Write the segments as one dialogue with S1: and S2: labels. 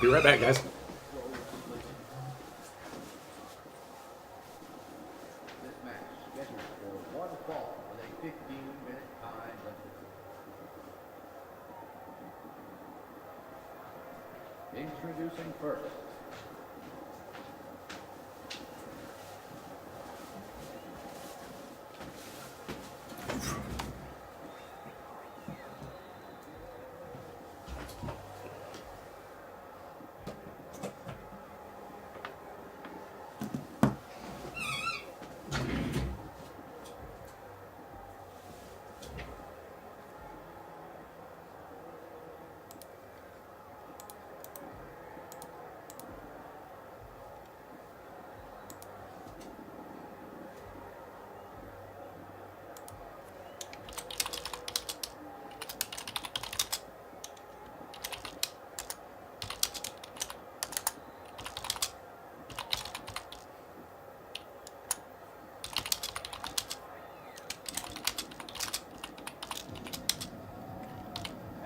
S1: Be right back, guys.
S2: Introducing first.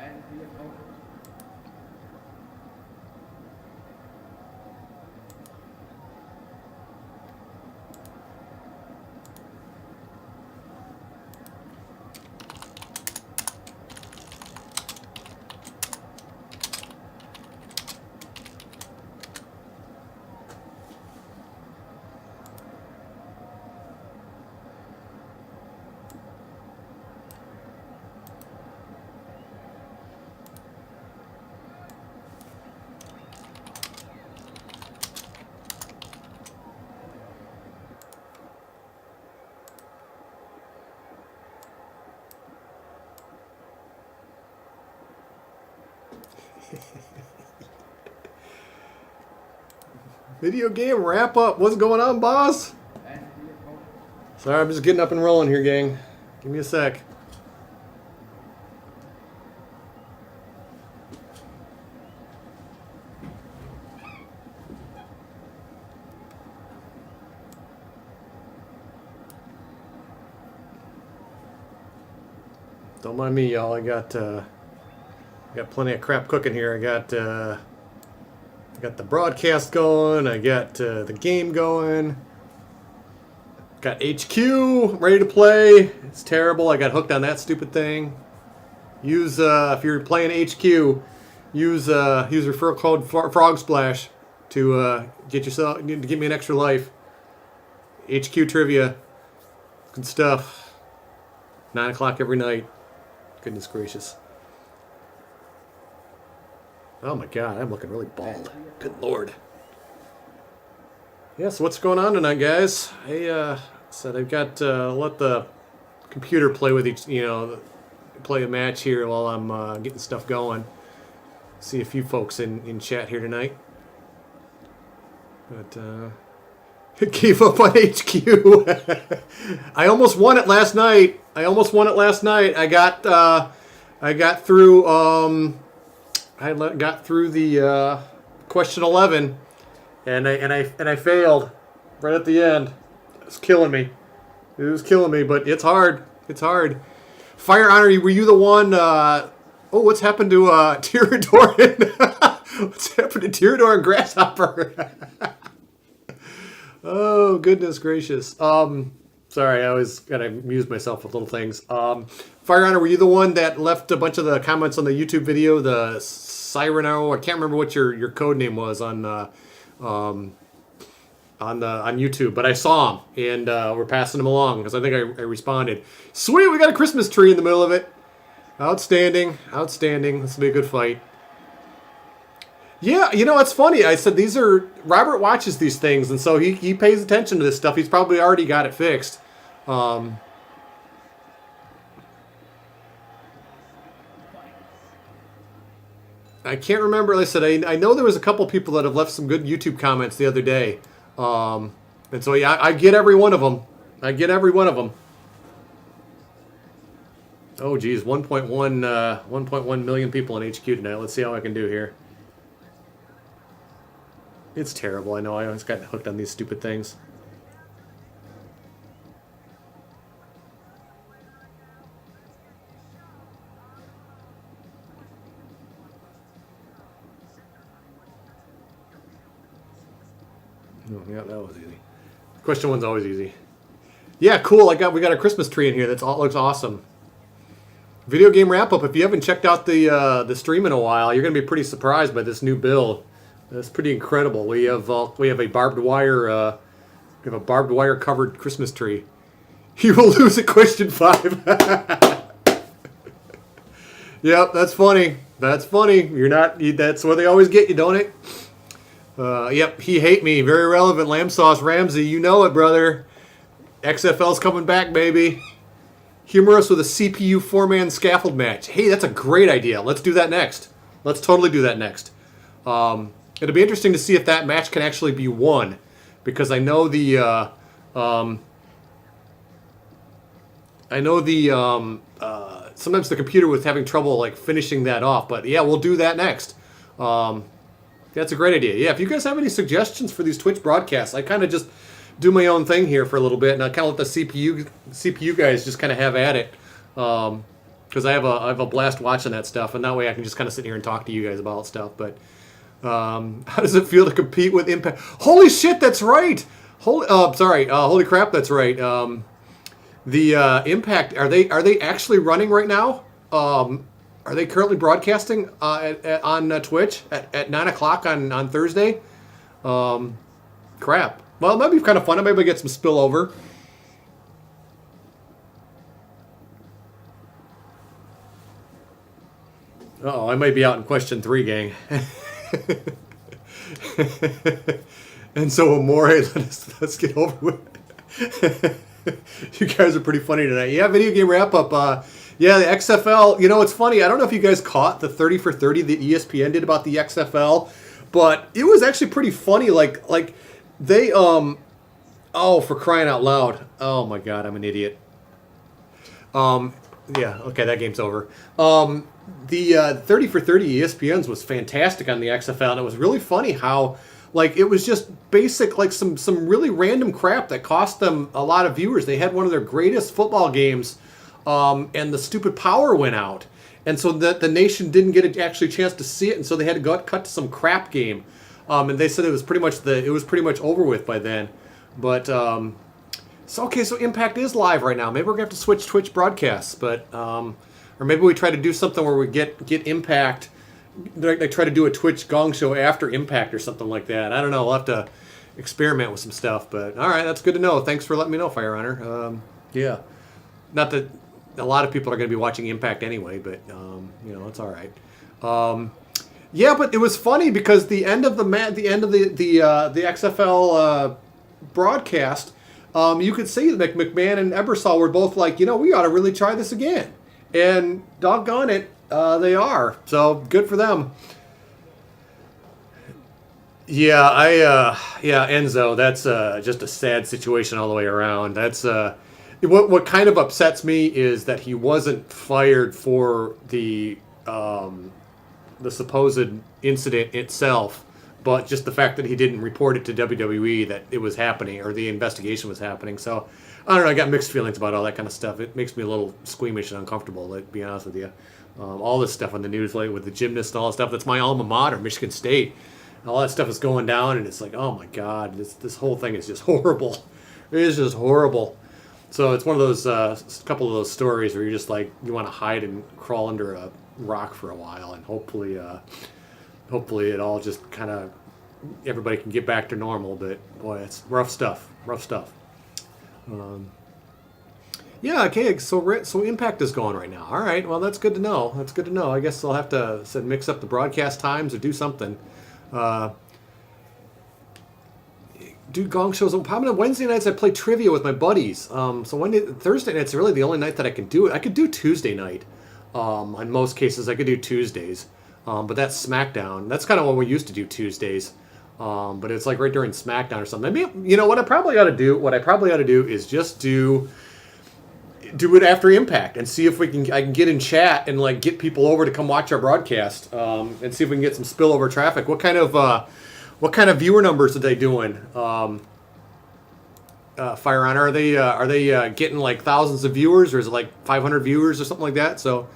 S2: And the opponent.
S1: Video game wrap up. What's going on, boss?
S2: And the opponent.
S1: Sorry, I'm just getting up and rolling here, gang. Give me a sec. Don't mind me, y'all. I got plenty of crap cooking here. I got the broadcast going. I got the game going. Got HQ ready to play. It's terrible. I got hooked on that stupid thing. Use if you're playing HQ, use referral code Frog Splash to give me an extra life. HQ trivia, good stuff. 9 o'clock every night. Goodness gracious. Oh my God, I'm looking really bald. Good Lord. Yeah, so what's going on tonight, guys? I said I've got let the computer play with play a match here while I'm getting stuff going. See a few folks in chat here tonight. But gave up on HQ. I almost won it last night. I got through the question 11, and I failed right at the end. It's killing me. It was killing me, but it's hard. It's hard. Fire Honor, were you the one? What's happened to Tyrannosaurus? What's happened to Tyrannosaurus and Grasshopper? Oh, goodness gracious. Sorry, I always gotta amuse myself with little things. Fire Honor, were you the one that left a bunch of the comments on the YouTube video? The Cyrano, I can't remember what your code name was on YouTube, but I saw them and we're passing them along because I think I responded. Sweet, we got a Christmas tree in the middle of it. Outstanding, outstanding. This will be a good fight. Yeah, it's funny. I said Robert watches these things, and so he pays attention to this stuff. He's probably already got it fixed. I can't remember. Like I said, I know there was a couple people that have left some good YouTube comments the other day. And so, yeah, I get every one of them. Oh, geez, 1.1 million people in HQ tonight. Let's see how I can do here. It's terrible. I know. I always got hooked on these stupid things. Oh, yeah, that was easy. Question one's always easy. Yeah, cool. We got a Christmas tree in here. Looks awesome. Video game wrap up. If you haven't checked out the stream in a while, you're gonna be pretty surprised by this new build. It's pretty incredible. We have a barbed wire covered Christmas tree. You will lose at question 5. Yep, that's funny. That's funny. That's where they always get you, don't it? Yep, he hate me. Very relevant. Lamb sauce Ramsey. You know it, brother. XFL's coming back, baby. Humor us with a CPU 4-man scaffold match. Hey, that's a great idea. Let's do that next. Let's totally do that next. It'll be interesting to see if that match can actually be won, because I know sometimes the computer was having trouble like finishing that off. But yeah, we'll do that next. That's a great idea. Yeah, if you guys have any suggestions for these Twitch broadcasts, I kind of just do my own thing here for a little bit, and I kind of let the CPU guys just kind of have at it, because I have a blast watching that stuff, and that way I can just kind of sit here and talk to you guys about stuff. But how does it feel to compete with Impact? Holy shit, that's right. Holy crap, that's right. The Impact, are they actually running right now? Are they currently broadcasting on Twitch at 9 o'clock on Thursday? Crap. Well, it might be kind of fun. I might be able to get some spillover. Uh-oh, I might be out in question 3, gang. And so, Amore, let's get over with. You guys are pretty funny tonight. Yeah, video game wrap-up. Yeah, the XFL, it's funny. I don't know if you guys caught the 30 for 30 that ESPN did about the XFL, but it was actually pretty funny. Like they, oh, for crying out loud. Oh, my God, I'm an idiot. Yeah, okay, that game's over. The 30 for 30 ESPN's was fantastic on the XFL, and it was really funny how, like, it was just basic, like, some really random crap that cost them a lot of viewers. They had one of their greatest football games, and the stupid power went out. And so the nation didn't get actually a chance to see it, and so they had to cut to some crap game. And they said it was pretty much over with by then. But so Impact is live right now. Maybe we're gonna have to switch Twitch broadcasts, but or maybe we try to do something where we get Impact. They try to do a Twitch Gong show after Impact or something like that. I don't know. We'll have to experiment with some stuff. But all right, that's good to know. Thanks for letting me know, Fire Runner. Yeah, not that a lot of people are going to be watching Impact anyway, but it's all right. Yeah, but it was funny because the end of the XFL broadcast, you could see that McMahon and Ebersol were both like, we ought to really try this again, and doggone it, they are. So good for them. Yeah, Enzo, that's just a sad situation all the way around. That's what kind of upsets me is that he wasn't fired for the supposed incident itself, but just the fact that he didn't report it to WWE that it was happening or the investigation was happening. So I don't know. I got mixed feelings about all that kind of stuff. It makes me a little squeamish and uncomfortable, to be honest with you. All this stuff on the news lately with the gymnasts and all that stuff. That's my alma mater, Michigan State. All that stuff is going down, and it's like, oh my God, this whole thing is just horrible. It is just horrible. So it's one of those, couple of those stories where you're just like, you want to hide and crawl under a rock for a while, and hopefully it all just kind of, everybody can get back to normal. But boy, it's rough stuff. Yeah, okay. So Impact is going right now. All right. Well, that's good to know. I guess I'll have to mix up the broadcast times or do something. Do Gong shows. Probably on Wednesday nights I play trivia with my buddies. So Thursday night's really the only night that I can do it. I could do Tuesday night. On most cases, I could do Tuesdays. But that's SmackDown. That's kind of what we used to do Tuesdays. But it's like right during SmackDown or something. Maybe, what I probably ought to do is just do it after Impact and see if I can get in chat and like get people over to come watch our broadcast, and see if we can get some spillover traffic. What kind of viewer numbers are they doing? Fire Honor, are they getting like thousands of viewers, or is it like 500 viewers or something like that? So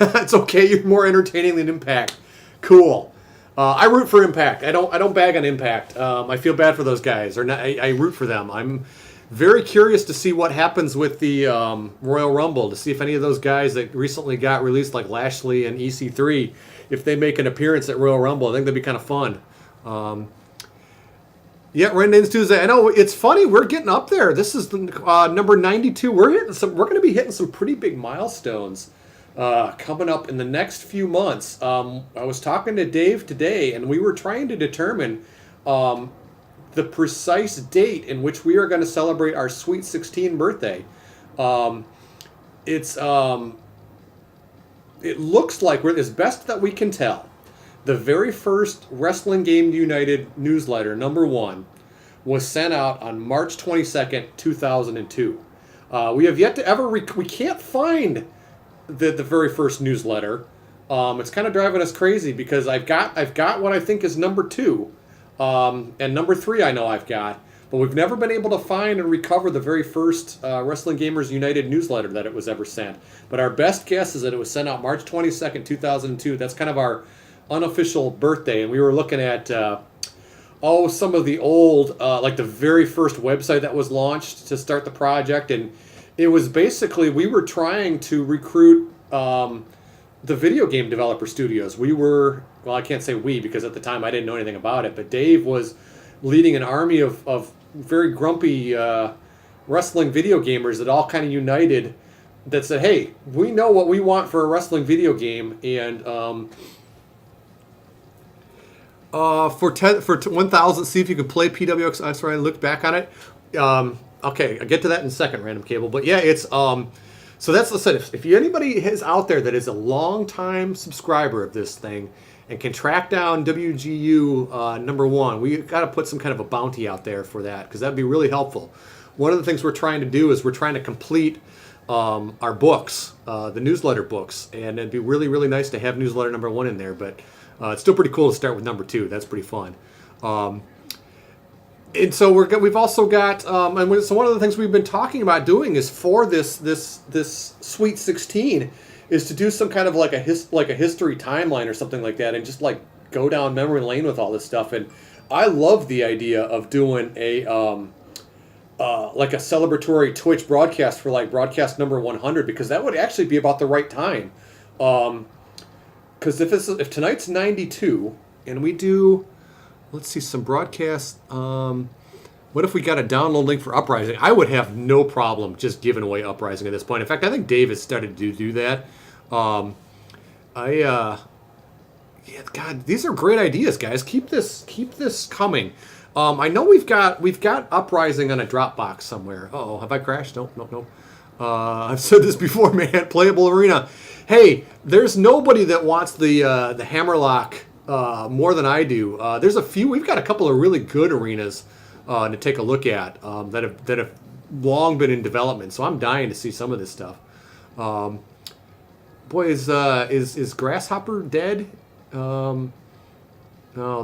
S1: it's okay. You're more entertaining than Impact. Cool. I root for Impact. I don't bag on Impact. I feel bad for those guys, or not, I root for them. I'm very curious to see what happens with the Royal Rumble, to see if any of those guys that recently got released, like Lashley and EC3, if they make an appearance at Royal Rumble. I think that'd be kind of fun. Yeah, Rendon's Tuesday. I know, it's funny. We're getting up there. This is the, number 92. We're going to be hitting some pretty big milestones coming up in the next few months. I was talking to Dave today, and we were trying to determine the precise date in which we are going to celebrate our Sweet 16 birthday. It looks like, we're as best that we can tell, the very first Wrestling Game United newsletter, number 1, was sent out on March 22nd, 2002. We have yet to ever... we can't find the very first newsletter. It's kind of driving us crazy, because I've got what I think is number 2. And number 3 I know I've got. But we've never been able to find and recover the very first Wrestling Gamers United newsletter that it was ever sent. But our best guess is that it was sent out March 22nd, 2002. That's kind of our unofficial birthday, and we were looking at some of the old, like the very first website that was launched to start the project, and it was basically, we were trying to recruit the video game developer studios. We were, well, I can't say we, because at the time I didn't know anything about it, but Dave was leading an army of very grumpy wrestling video gamers that all kind of united, that said, hey, we know what we want for a wrestling video game, and for 1,000, see if you can play PWX. I'm sorry, I looked back on it. Okay, I'll get to that in a second, Random Cable. But yeah, it's so that's the set. If anybody is out there that is a long-time subscriber of this thing and can track down WGU number 1, we got to put some kind of a bounty out there for that, because that'd be really helpful. One of the things we're trying to do is we're trying to complete our books, the newsletter books, and it'd be really, really nice to have newsletter number 1 in there, but it's still pretty cool to start with number 2. That's pretty fun. And so we've also got, so one of the things we've been talking about doing is for this Sweet 16 is to do some kind of like a history timeline or something like that, and just like go down memory lane with all this stuff. And I love the idea of doing a like a celebratory Twitch broadcast for like broadcast number 100, because that would actually be about the right time. Because if tonight's 92 and we do, let's see, some broadcasts. What if we got a download link for Uprising? I would have no problem just giving away Uprising at this point. In fact, I think Dave has started to do that. Yeah, God, these are great ideas, guys. Keep this coming. I know we've got Uprising on a Dropbox somewhere. Uh-oh, have I crashed? Nope. I've said this before, man. Playable Arena. Hey, there's nobody that wants the Hammerlock more than I do. There's a few. We've got a couple of really good arenas to take a look at that have long been in development. So I'm dying to see some of this stuff. Boy, is Grasshopper dead? No,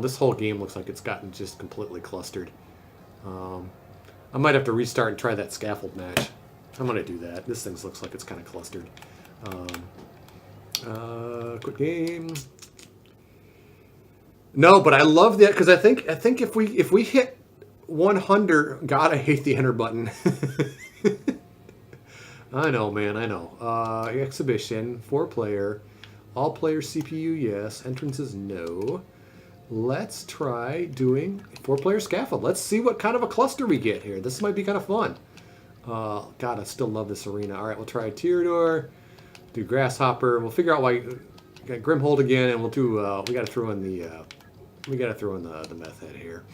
S1: this whole game looks like it's gotten just completely clustered. I might have to restart and try that scaffold match. I'm going to do that. This thing looks like it's kind of clustered. Quit game. No, but I love that, because I think if we hit 100, God, I hate the enter button. I know, man, I know. Exhibition, 4-player, all player CPU, yes. Entrances, no. Let's try doing 4-player scaffold. Let's see what kind of a cluster we get here. This might be kind of fun. God, I still love this arena. All right, we'll try Tyrador, do Grasshopper. We'll figure out why. Got Grimhold again, and we'll do. We got to throw in the. We got to throw in the meth head here.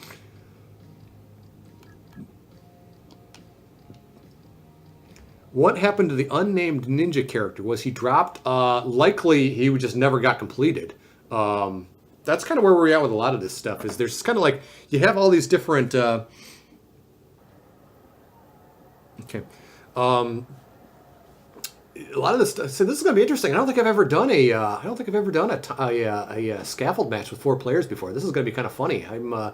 S1: What happened to the unnamed ninja character? Was he dropped? Likely he just never got completed. That's kind of where we're at with a lot of this stuff. Is there's kind of like you have all these different. Okay. A lot of this stuff. So this is going to be interesting. I don't think I've ever done a scaffold match with 4 players before. This is going to be kind of funny. I'm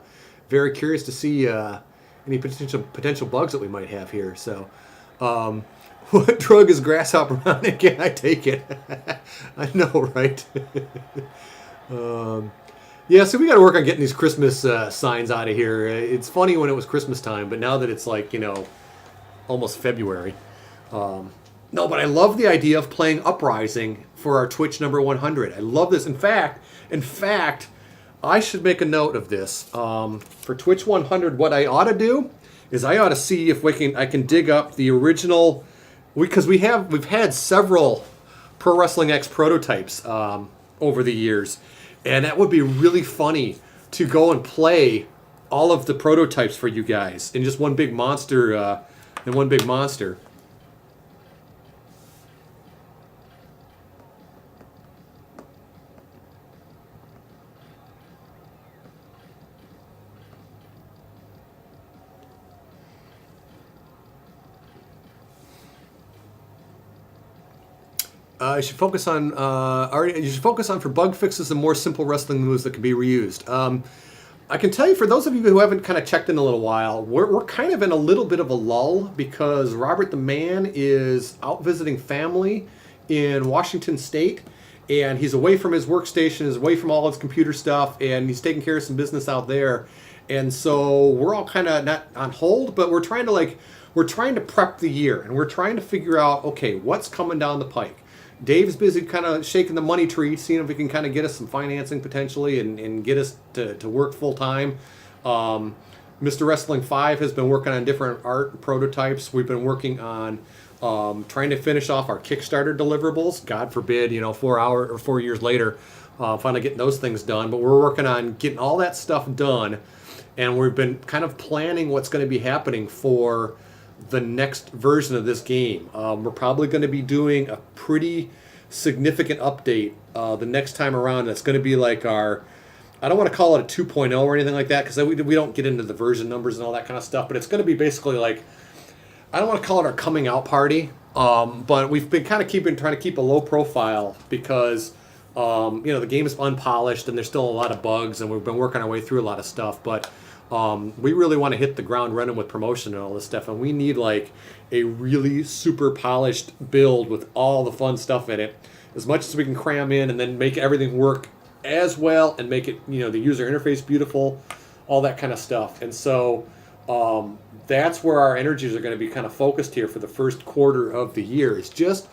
S1: very curious to see any potential bugs that we might have here. So, what drug is Grasshopper on again? I take it. I know, right? Yeah, so we got to work on getting these Christmas signs out of here. It's funny when it was Christmas time, but now that it's like, almost February. No, but I love the idea of playing Uprising for our Twitch number 100. I love this. In fact, I should make a note of this. For Twitch 100, what I ought to do is I ought to see if I can dig up the original, because we've had several Pro Wrestling X prototypes over the years, and that would be really funny to go and play all of the prototypes for you guys in just one big monster. You should focus on for bug fixes and more simple wrestling moves that can be reused. I can tell you, for those of you who haven't kind of checked in a little while, we're kind of in a little bit of a lull because Robert the Man is out visiting family in Washington State, and he's away from his workstation, is away from all his computer stuff, and he's taking care of some business out there. And so we're all kind of not on hold, but we're trying to prep the year, and we're trying to figure out, okay, what's coming down the pike. Dave's busy kind of shaking the money tree, seeing if we can kind of get us some financing potentially and get us to work full time. Mr. Wrestling 5 has been working on different art prototypes. We've been working on trying to finish off our Kickstarter deliverables. God forbid, 4 years later, finally getting those things done. But we're working on getting all that stuff done, and we've been kind of planning what's going to be happening for the next version of this game. We're probably going to be doing a pretty significant update the next time around. That's going to be like I don't want to call it a 2.0 or anything like that, because we don't get into the version numbers and all that kind of stuff, but it's going to be basically like, I don't want to call it our coming out party, but we've been kind of trying to keep a low profile because the game is unpolished and there's still a lot of bugs, and we've been working our way through a lot of stuff, but we really want to hit the ground running with promotion and all this stuff, and we need like a really super polished build with all the fun stuff in it, as much as we can cram in, and then make everything work as well and make it, the user interface beautiful, all that kind of stuff. And so that's where our energies are going to be kind of focused here for the first quarter of the year, is just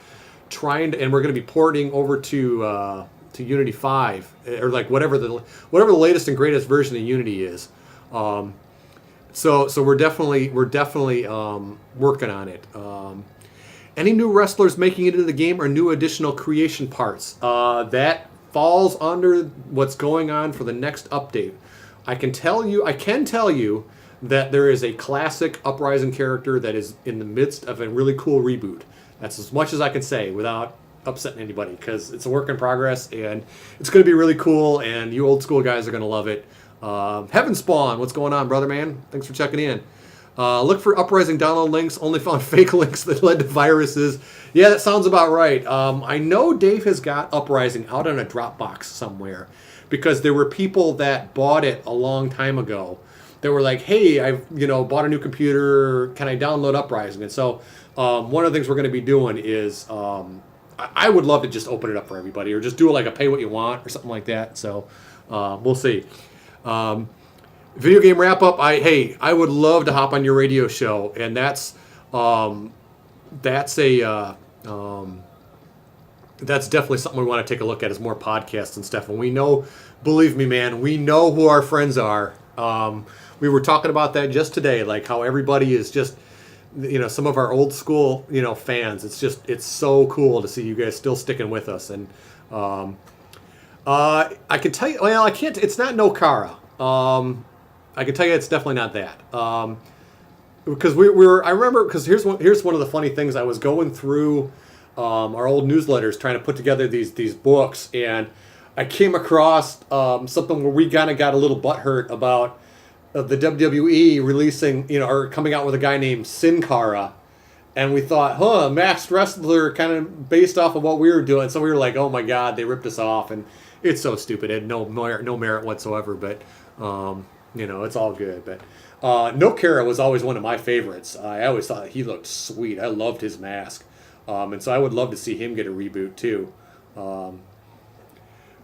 S1: trying to, and we're going to be porting over to Unity 5, or like whatever the latest and greatest version of Unity is. So we're definitely working on it. Any new wrestlers making it into the game or new additional creation parts? That falls under what's going on for the next update. I can tell you that there is a classic Uprising character that is in the midst of a really cool reboot. That's as much as I can say without upsetting anybody, because it's a work in progress, and it's going to be really cool, and you old school guys are going to love it. Heaven Spawn, what's going on, brother man? Thanks for checking in. Look for Uprising download links. Only found fake links that led to viruses. Yeah, that sounds about right. I know Dave has got Uprising out on a Dropbox somewhere, because there were people that bought it a long time ago. They were like, "Hey, I've bought a new computer. Can I download Uprising?" And so one of the things we're going to be doing is I would love to just open it up for everybody, or just do like a pay what you want or something like that. So we'll see. Video game wrap up. I would love to hop on your radio show, and that's definitely something we want to take a look at, is more podcasts and stuff. And we know, believe me, man, we know who our friends are. We were talking about that just today, like how everybody is just, some of our old school, fans. It's so cool to see you guys still sticking with us. And I can tell you, well, I can't. It's not No Cara. I can tell you it's definitely not that. Because I remember, because here's one of the funny things. I was going through our old newsletters trying to put together these books, and I came across something where we kind of got a little butthurt about the WWE releasing, or coming out with a guy named Sin Cara. And we thought, masked wrestler, kind of based off of what we were doing. So we were like, oh my God, they ripped us off. And it's so stupid. It had no merit whatsoever. But, it's all good. But No Cara was always one of my favorites. I always thought he looked sweet. I loved his mask. And so I would love to see him get a reboot too.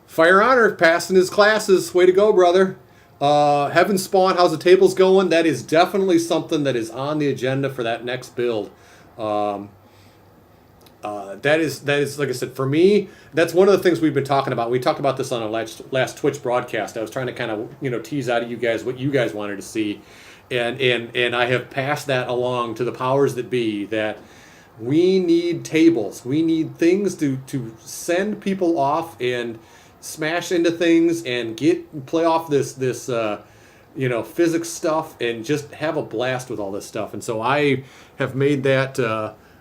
S1: Fire Honor passing his classes. Way to go, brother. Heaven Spawn, how's the tables going? That is definitely something that is on the agenda for that next build. That is like I said, for me, that's one of the things we've been talking about. We talked about this on our last Twitch broadcast. I was trying to kind of tease out of you guys what you guys wanted to see, and I have passed that along to the powers that be that we need tables. We need things to send people off and smash into things and play off this physics stuff and just have a blast with all this stuff. And so I have made that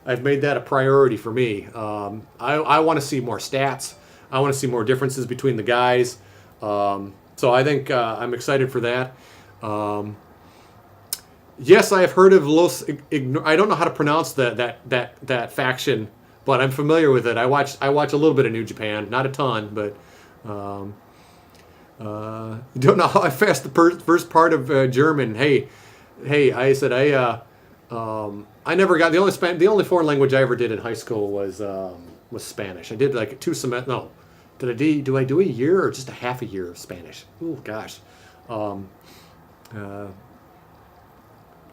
S1: I've made that a priority for me. I want to see more stats. I want to see more differences between the guys. So I think I'm excited for that. Yes, I have heard of Los. I don't know how to pronounce that faction, but I'm familiar with it. I watch a little bit of New Japan, not a ton, but don't know how I passed the first part of German. Hey, I said I never got the only foreign language I ever did in high school was Spanish. I did like 2 semesters. No, do I do a year or just a half a year of Spanish? Oh gosh.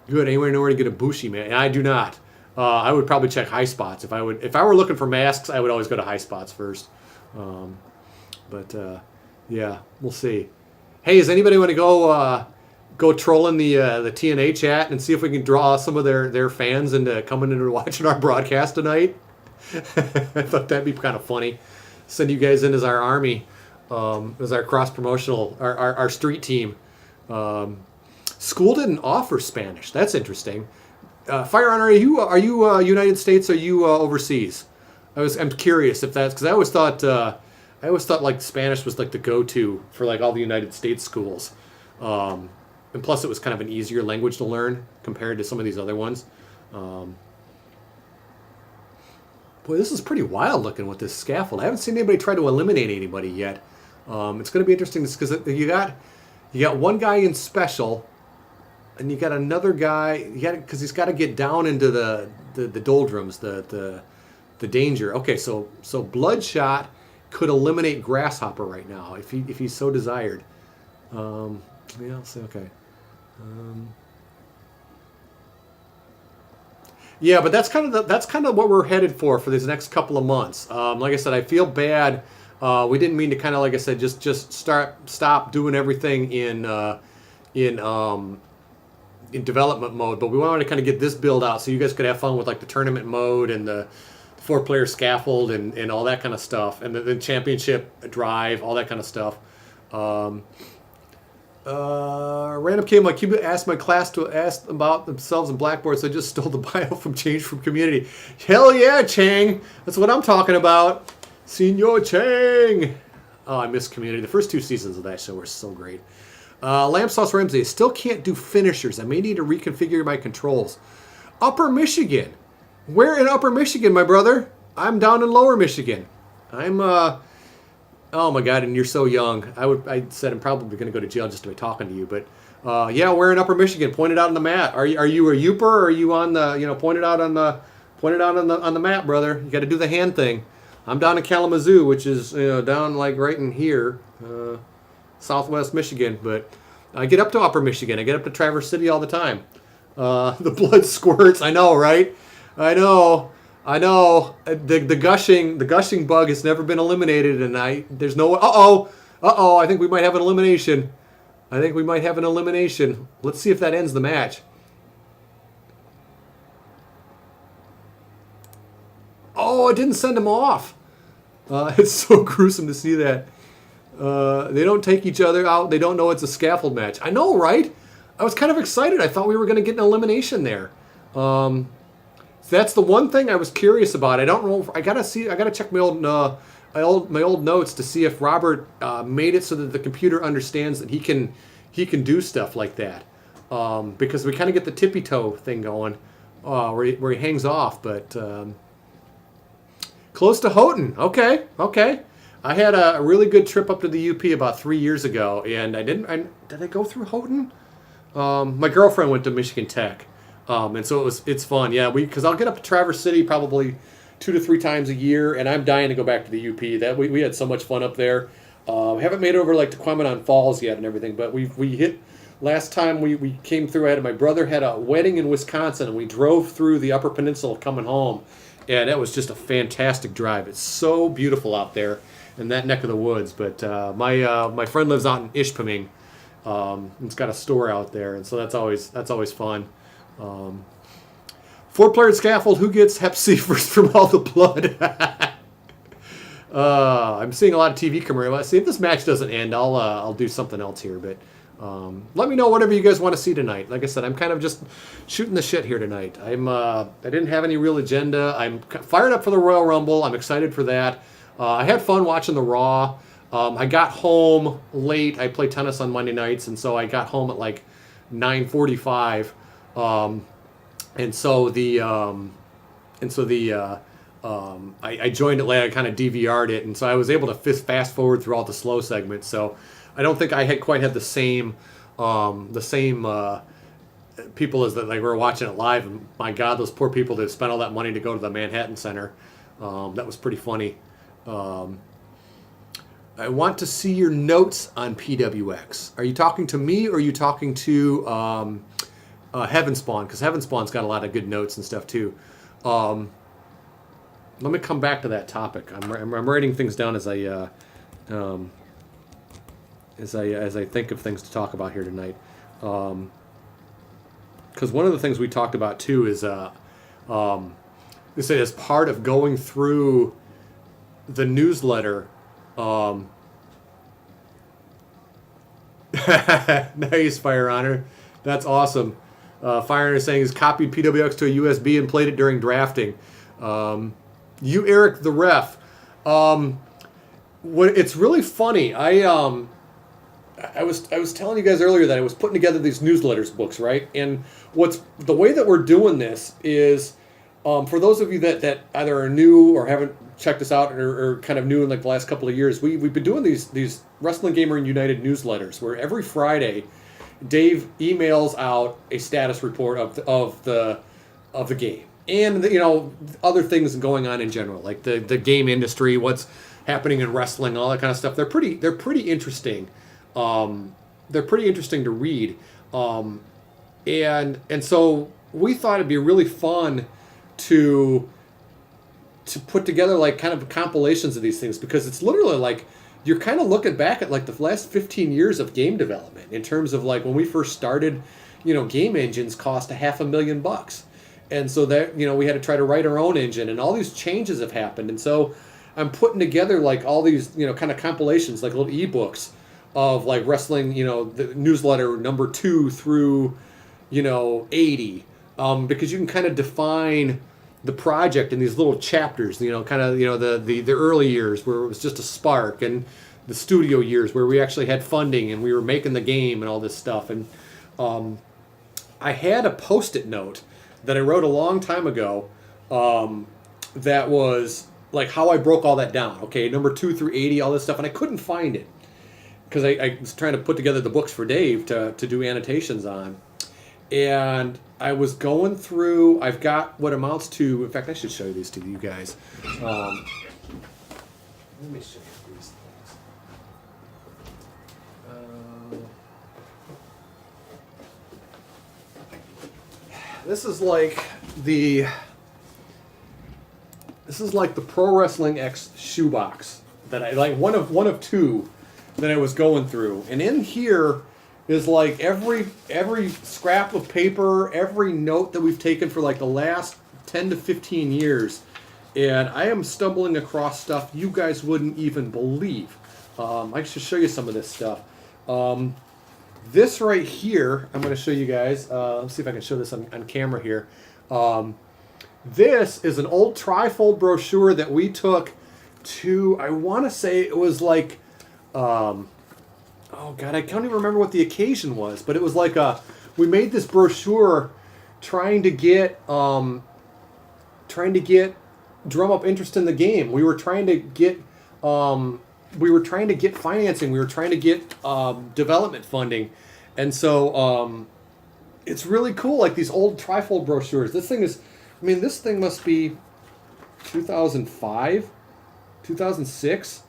S1: Good. Anywhere know where to get a bushi, man? I do not. I would probably check high spots if I were looking for masks. I would always go to high spots first. Yeah, we'll see. Hey, does anybody want to go trolling the TNA chat and see if we can draw some of their fans into coming into watching our broadcast tonight? I thought that'd be kind of funny. Send you guys in as our army, as our cross promotional, our street team. School didn't offer Spanish. That's interesting. Fire Honor, are you United States? Or are you overseas? I'm curious if that's because I always thought like Spanish was like the go-to for like all the United States schools, and plus it was kind of an easier language to learn compared to some of these other ones. Boy, this is pretty wild looking with this scaffold. I haven't seen anybody try to eliminate anybody yet. It's going to be interesting because you got one guy in special. And you got another guy, because he's got to get down into the doldrums, the danger. Okay, so Bloodshot could eliminate Grasshopper right now if he's so desired. Yeah, I'll say okay. Yeah, but that's kind of what we're headed for these next couple of months. Like I said, I feel bad. We didn't mean to kind of, like I said, just stop doing everything in development mode, but we wanted to kind of get this build out so you guys could have fun with like the tournament mode and the 4-player scaffold and all that kind of stuff, and the championship drive, all that kind of stuff. Random came like you asked my class to ask about themselves in Blackboard, so I just stole the bio from Change from Community. Hell yeah, Chang! That's what I'm talking about. Senor Chang! Oh, I miss Community. The first 2 seasons of that show were so great. Lamb Sauce Ramsey, still can't do finishers. I may need to reconfigure my controls. Upper Michigan. Where in Upper Michigan, my brother? I'm down in Lower Michigan. I'm, oh my God, and you're so young. I said I'm probably going to go to jail just by talking to you, but, yeah, where in Upper Michigan? Point it out on the map. Are you a Youper or are you on the, point it out on the map, brother. You got to do the hand thing. I'm down in Kalamazoo, which is, down like right in here. Southwest Michigan, but I get up to Upper Michigan. I get up to Traverse City all the time. The blood squirts. I know, right? I know. The gushing bug has never been eliminated, and there's no. I think we might have an elimination. Let's see if that ends the match. Oh, it didn't send him off. It's so gruesome to see that. They don't take each other out. They don't know it's a scaffold match. I know, right? I was kind of excited. I thought we were going to get an elimination there. That's the one thing I was curious about. I don't know. I gotta check my old notes to see if Robert made it so that the computer understands that he can do stuff like that. Because we kind of get the tippy toe thing going, where he hangs off. But close to Houghton. Okay. I had a really good trip up to the UP about 3 years ago, and did I go through Houghton? My girlfriend went to Michigan Tech, and so it's fun. Yeah, because I'll get up to Traverse City probably 2 to 3 times a year, and I'm dying to go back to the UP. We had so much fun up there. We haven't made it over like to Quemenon Falls yet and everything, but we hit last time we came through. My brother had a wedding in Wisconsin, and we drove through the Upper Peninsula coming home, and it was just a fantastic drive. It's so beautiful out there in that neck of the woods. But my friend lives out in Ishpeming. It's got a store out there, and so that's always fun. 4-player scaffold. Who gets Hep C first from all the blood? I'm seeing a lot of TV commercials. See if this match doesn't end, I'll do something else here. But let me know whatever you guys want to see tonight. Like I said, I'm kind of just shooting the shit here tonight. I didn't have any real agenda. I'm fired up for the Royal Rumble. I'm excited for that. I had fun watching the Raw. I got home late. I play tennis on Monday nights, and so I got home at like 9:45. I joined it late. I kind of DVR'd it, and so I was able to fast forward through all the slow segments. So I don't think I had quite had the same people as that, like, we were watching it live. And my God, those poor people that spent all that money to go to the Manhattan Center. That was pretty funny. I want to see your notes on PWX. Are you talking to me, or are you talking to Heaven Spawn? Because Heaven Spawn's got a lot of good notes and stuff too. Let me come back to that topic. I'm writing things down as I think of things to talk about here tonight. Because one of the things we talked about too is as part of going through the newsletter. Nice, Fire Honor. That's awesome. Fire Honor is saying he's copied PWX to a USB and played it during drafting. You, Eric the Ref. It's really funny. I was telling you guys earlier that I was putting together these newsletters books, right? And the way that we're doing this is, for those of you that either are new or haven't checked us out or kind of new in like the last couple of years, we've been doing these Wrestling Gamer and United newsletters where every Friday Dave emails out a status report of the game and other things going on in general, like the game industry, what's happening in wrestling, all that kind of stuff. They're pretty interesting. They're pretty interesting to read, and so we thought it'd be really fun to put together like kind of compilations of these things, because it's literally like you're kind of looking back at like the last 15 years of game development in terms of like when we first started. Game engines cost $500,000, and so that we had to try to write our own engine, and all these changes have happened. And so I'm putting together like all these kind of compilations, like little ebooks of like wrestling, the newsletter number 2 through 80, because you can kind of define the project in these little chapters, kind of the early years where it was just a spark, and the studio years where we actually had funding and we were making the game and all this stuff. And I had a Post-it note that I wrote a long time ago that was like how I broke all that down. Okay, number 2 through 80, all this stuff, and I couldn't find it because I was trying to put together the books for Dave to do annotations on. And I was going through, I've got what amounts to, in fact, I should show these to you guys. Let me show you these things. This is like the Pro Wrestling X shoebox that I like, one of 2 that I was going through. And in here is like every scrap of paper, every note that we've taken for like the last 10 to 15 years. And I am stumbling across stuff you guys wouldn't even believe. I should show you some of this stuff. This right here, I'm going to show you guys. Let's see if I can show this on camera here. This is an old trifold brochure that we took to, I want to say it was like, oh God, I can't even remember what the occasion was, but it was like we made this brochure trying to get drum up interest in the game. We were trying to get financing. We were trying to get development funding, and so it's really cool. Like these old trifold brochures. This thing must be 2005, 2006.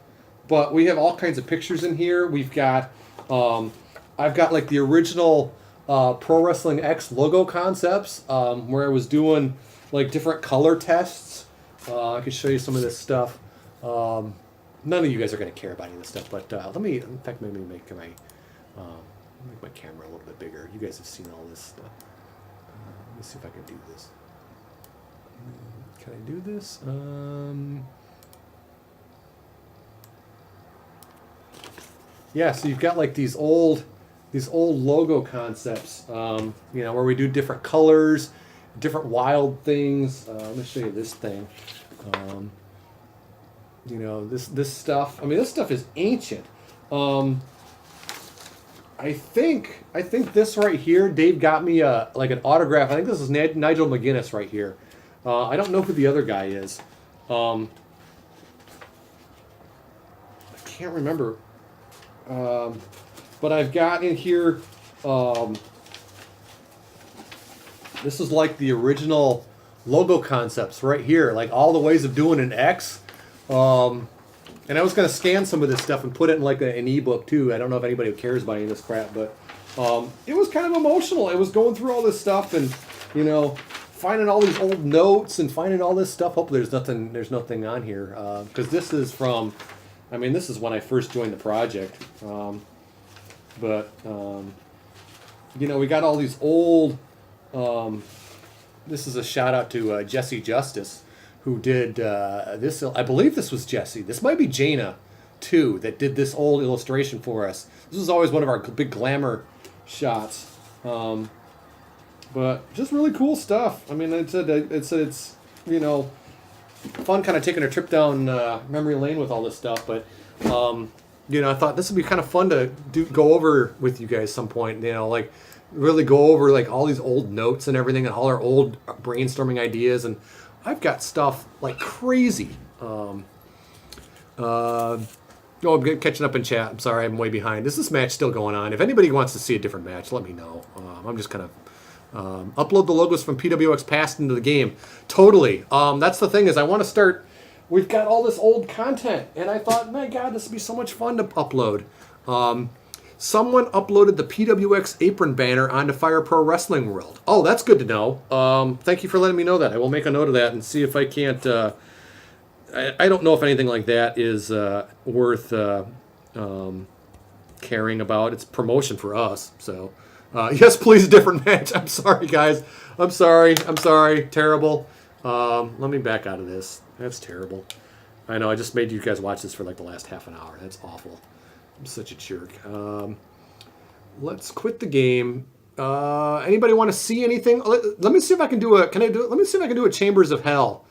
S1: but we have all kinds of pictures in here. We've got, I've got like the original Pro Wrestling X logo concepts, where I was doing like different color tests. I can show you some of this stuff. None of you guys are going to care about any of this stuff, but let me, in fact, maybe make my camera a little bit bigger. You guys have seen all this stuff. Let me see if I can do this. Can I do this? Yeah, so you've got like these old logo concepts, you know, where we do different colors, different wild things. Let me show you this thing. You know, this stuff. I mean, this stuff is ancient. I think this right here, Dave got me like an autograph. I think this is Nigel McGuinness right here. I don't know who the other guy is. I can't remember. But I've got in here, this is like the original logo concepts right here, like all the ways of doing an X. And I was going to scan some of this stuff and put it in like an ebook too. I don't know if anybody cares about any of this crap, but it was kind of emotional. It was going through all this stuff and, you know, finding all these old notes and finding all this stuff. Hopefully there's nothing on here, because this is from, I mean, this is when I first joined the project. You know, we got all these old, this is a shout out to Jesse Justice, who did this. I believe this was Jesse. This might be Jaina, too, that did this old illustration for us. This was always one of our big glamour shots. But just really cool stuff. I mean, it's you know, fun kind of taking a trip down memory lane with all this stuff. But you know, I thought this would be kind of fun to go over with you guys some point. You know, like really go over like all these old notes and everything and all our old brainstorming ideas. And I've got stuff like crazy. Oh, I'm catching up in chat. I'm sorry, I'm way behind. Is this match still going on? If anybody wants to see a different match, let me know. I'm just kind of upload the logos from PWX Past into the game. Totally. That's the thing is I want to start. We've got all this old content, and I thought, my God, this would be so much fun to upload. Someone uploaded the PWX apron banner onto Fire Pro Wrestling World. Oh, that's good to know. Thank you for letting me know that. I will make a note of that and see if I can't. I don't know if anything like that is worth caring about. It's promotion for us. So, yes, please, different match. I'm sorry, guys. I'm sorry. Terrible. Let me back out of this. That's terrible. I know, I just made you guys watch this for like the last half an hour. That's awful. I'm such a jerk. Let's quit the game. Anybody want to see anything? Let me see if I can do a. Can I do it? Let me see if I can do a Chambers of Hell.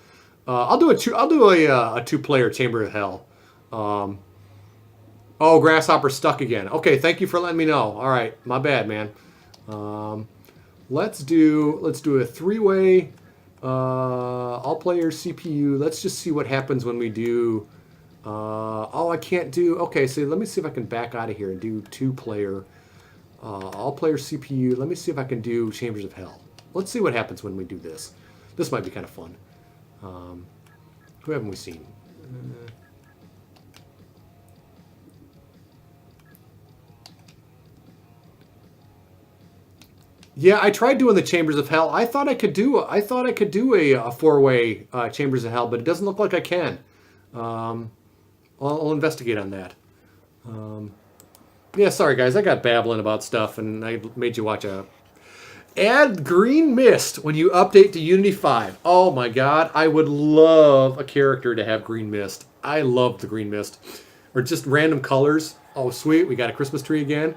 S1: I'll do a two-player Chamber of Hell. Oh, Grasshopper stuck again. Okay, thank you for letting me know. All right, my bad, man. Let's do a three-way. All players CPU. Let's just see what happens when we do. Oh, I can't do. Okay, so let me see if I can back out of here and do two-player. All player CPU. Let me see if I can do Chambers of Hell. Let's see what happens when we do this. This might be kind of fun. Who haven't we seen? Yeah, I tried doing the Chambers of Hell. I thought I could do a four-way Chambers of Hell, but it doesn't look like I can. I'll investigate on that. Yeah, sorry guys, I got babbling about stuff and I made you watch a. Add green mist when you update to Unity 5. Oh my God, I would love a character to have green mist. I love the green mist, or just random colors. Oh sweet, we got a Christmas tree again.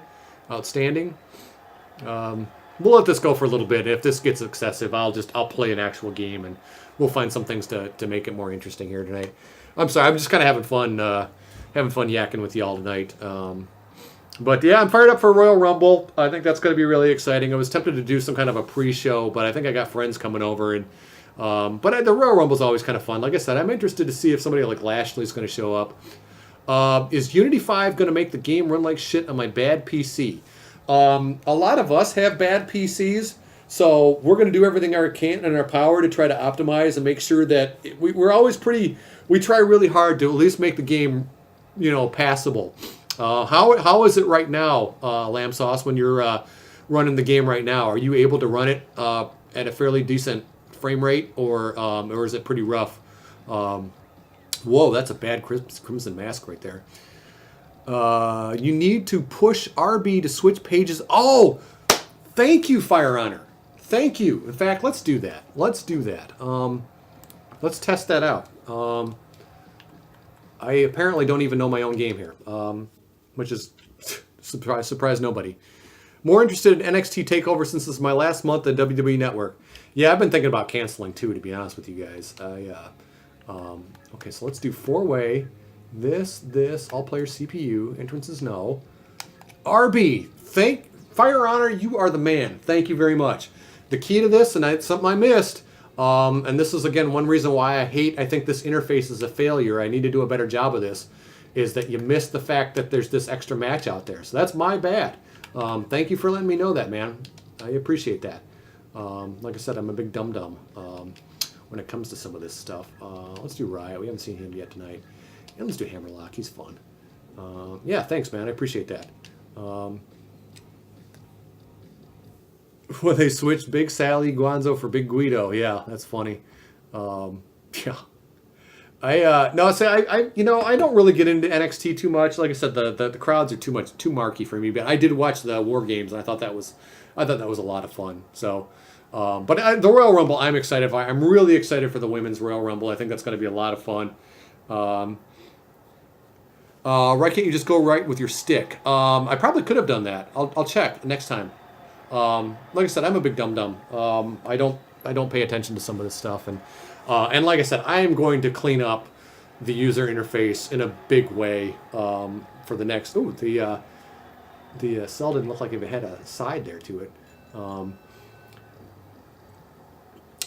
S1: Outstanding. We'll let this go for a little bit. If this gets excessive, I'll play an actual game and we'll find some things to make it more interesting here tonight. I'm sorry, I'm just kind of having fun yakking with y'all tonight. But yeah, I'm fired up for Royal Rumble. I think that's going to be really exciting. I was tempted to do some kind of a pre-show, but I think I got friends coming over, and but the Royal Rumble is always kind of fun. Like I said, I'm interested to see if somebody like Lashley is going to show up. Is Unity 5 going to make the game run like shit on my bad PC? A lot of us have bad PCs, so we're going to do everything in our power to try to optimize and make sure that we're always we try really hard to at least make the game passable. How is it right now, Lamb Sauce, when you're running the game right now? Are you able to run it at a fairly decent frame rate, or is it pretty rough? Whoa, that's a bad Crimson Mask right there. You need to push RB to switch pages. Oh, thank you, Fire Honor. Thank you. In fact, let's do that. Let's test that out. I apparently don't even know my own game here, which is surprise nobody. More interested in NXT TakeOver since this is my last month at WWE Network. Yeah, I've been thinking about canceling too, to be honest with you guys. Okay, so let's do 4-way. This, all player CPU. Entrances, no. RB, Fire Honor, you are the man. Thank you very much. The key to this, and it's something I missed, and this is, again, one reason why I think this interface is a failure. I need to do a better job of this, is that you missed the fact that there's this extra match out there. So that's my bad. Thank you for letting me know that, man. I appreciate that. Like I said, I'm a big dum-dum when it comes to some of this stuff. Let's do Riot. We haven't seen him yet tonight. And let's do Hammerlock. He's fun. Yeah, thanks, man. I appreciate that. When they switched Big Sally Guanzo for Big Guido. Yeah, that's funny. Yeah. I don't really get into NXT too much. Like I said, the crowds are too marky for me. But I did watch the War Games, and I thought that was a lot of fun. So, but the Royal Rumble, I'm excited for. I'm really excited for the Women's Royal Rumble. I think that's going to be a lot of fun. Why can't you just go right with your stick? I probably could have done that. I'll check next time. Like I said, I'm a big dum-dum. I don't pay attention to some of this stuff, and like I said, I am going to clean up the user interface in a big way for the next. Ooh, the cell didn't look like it had a side there to it.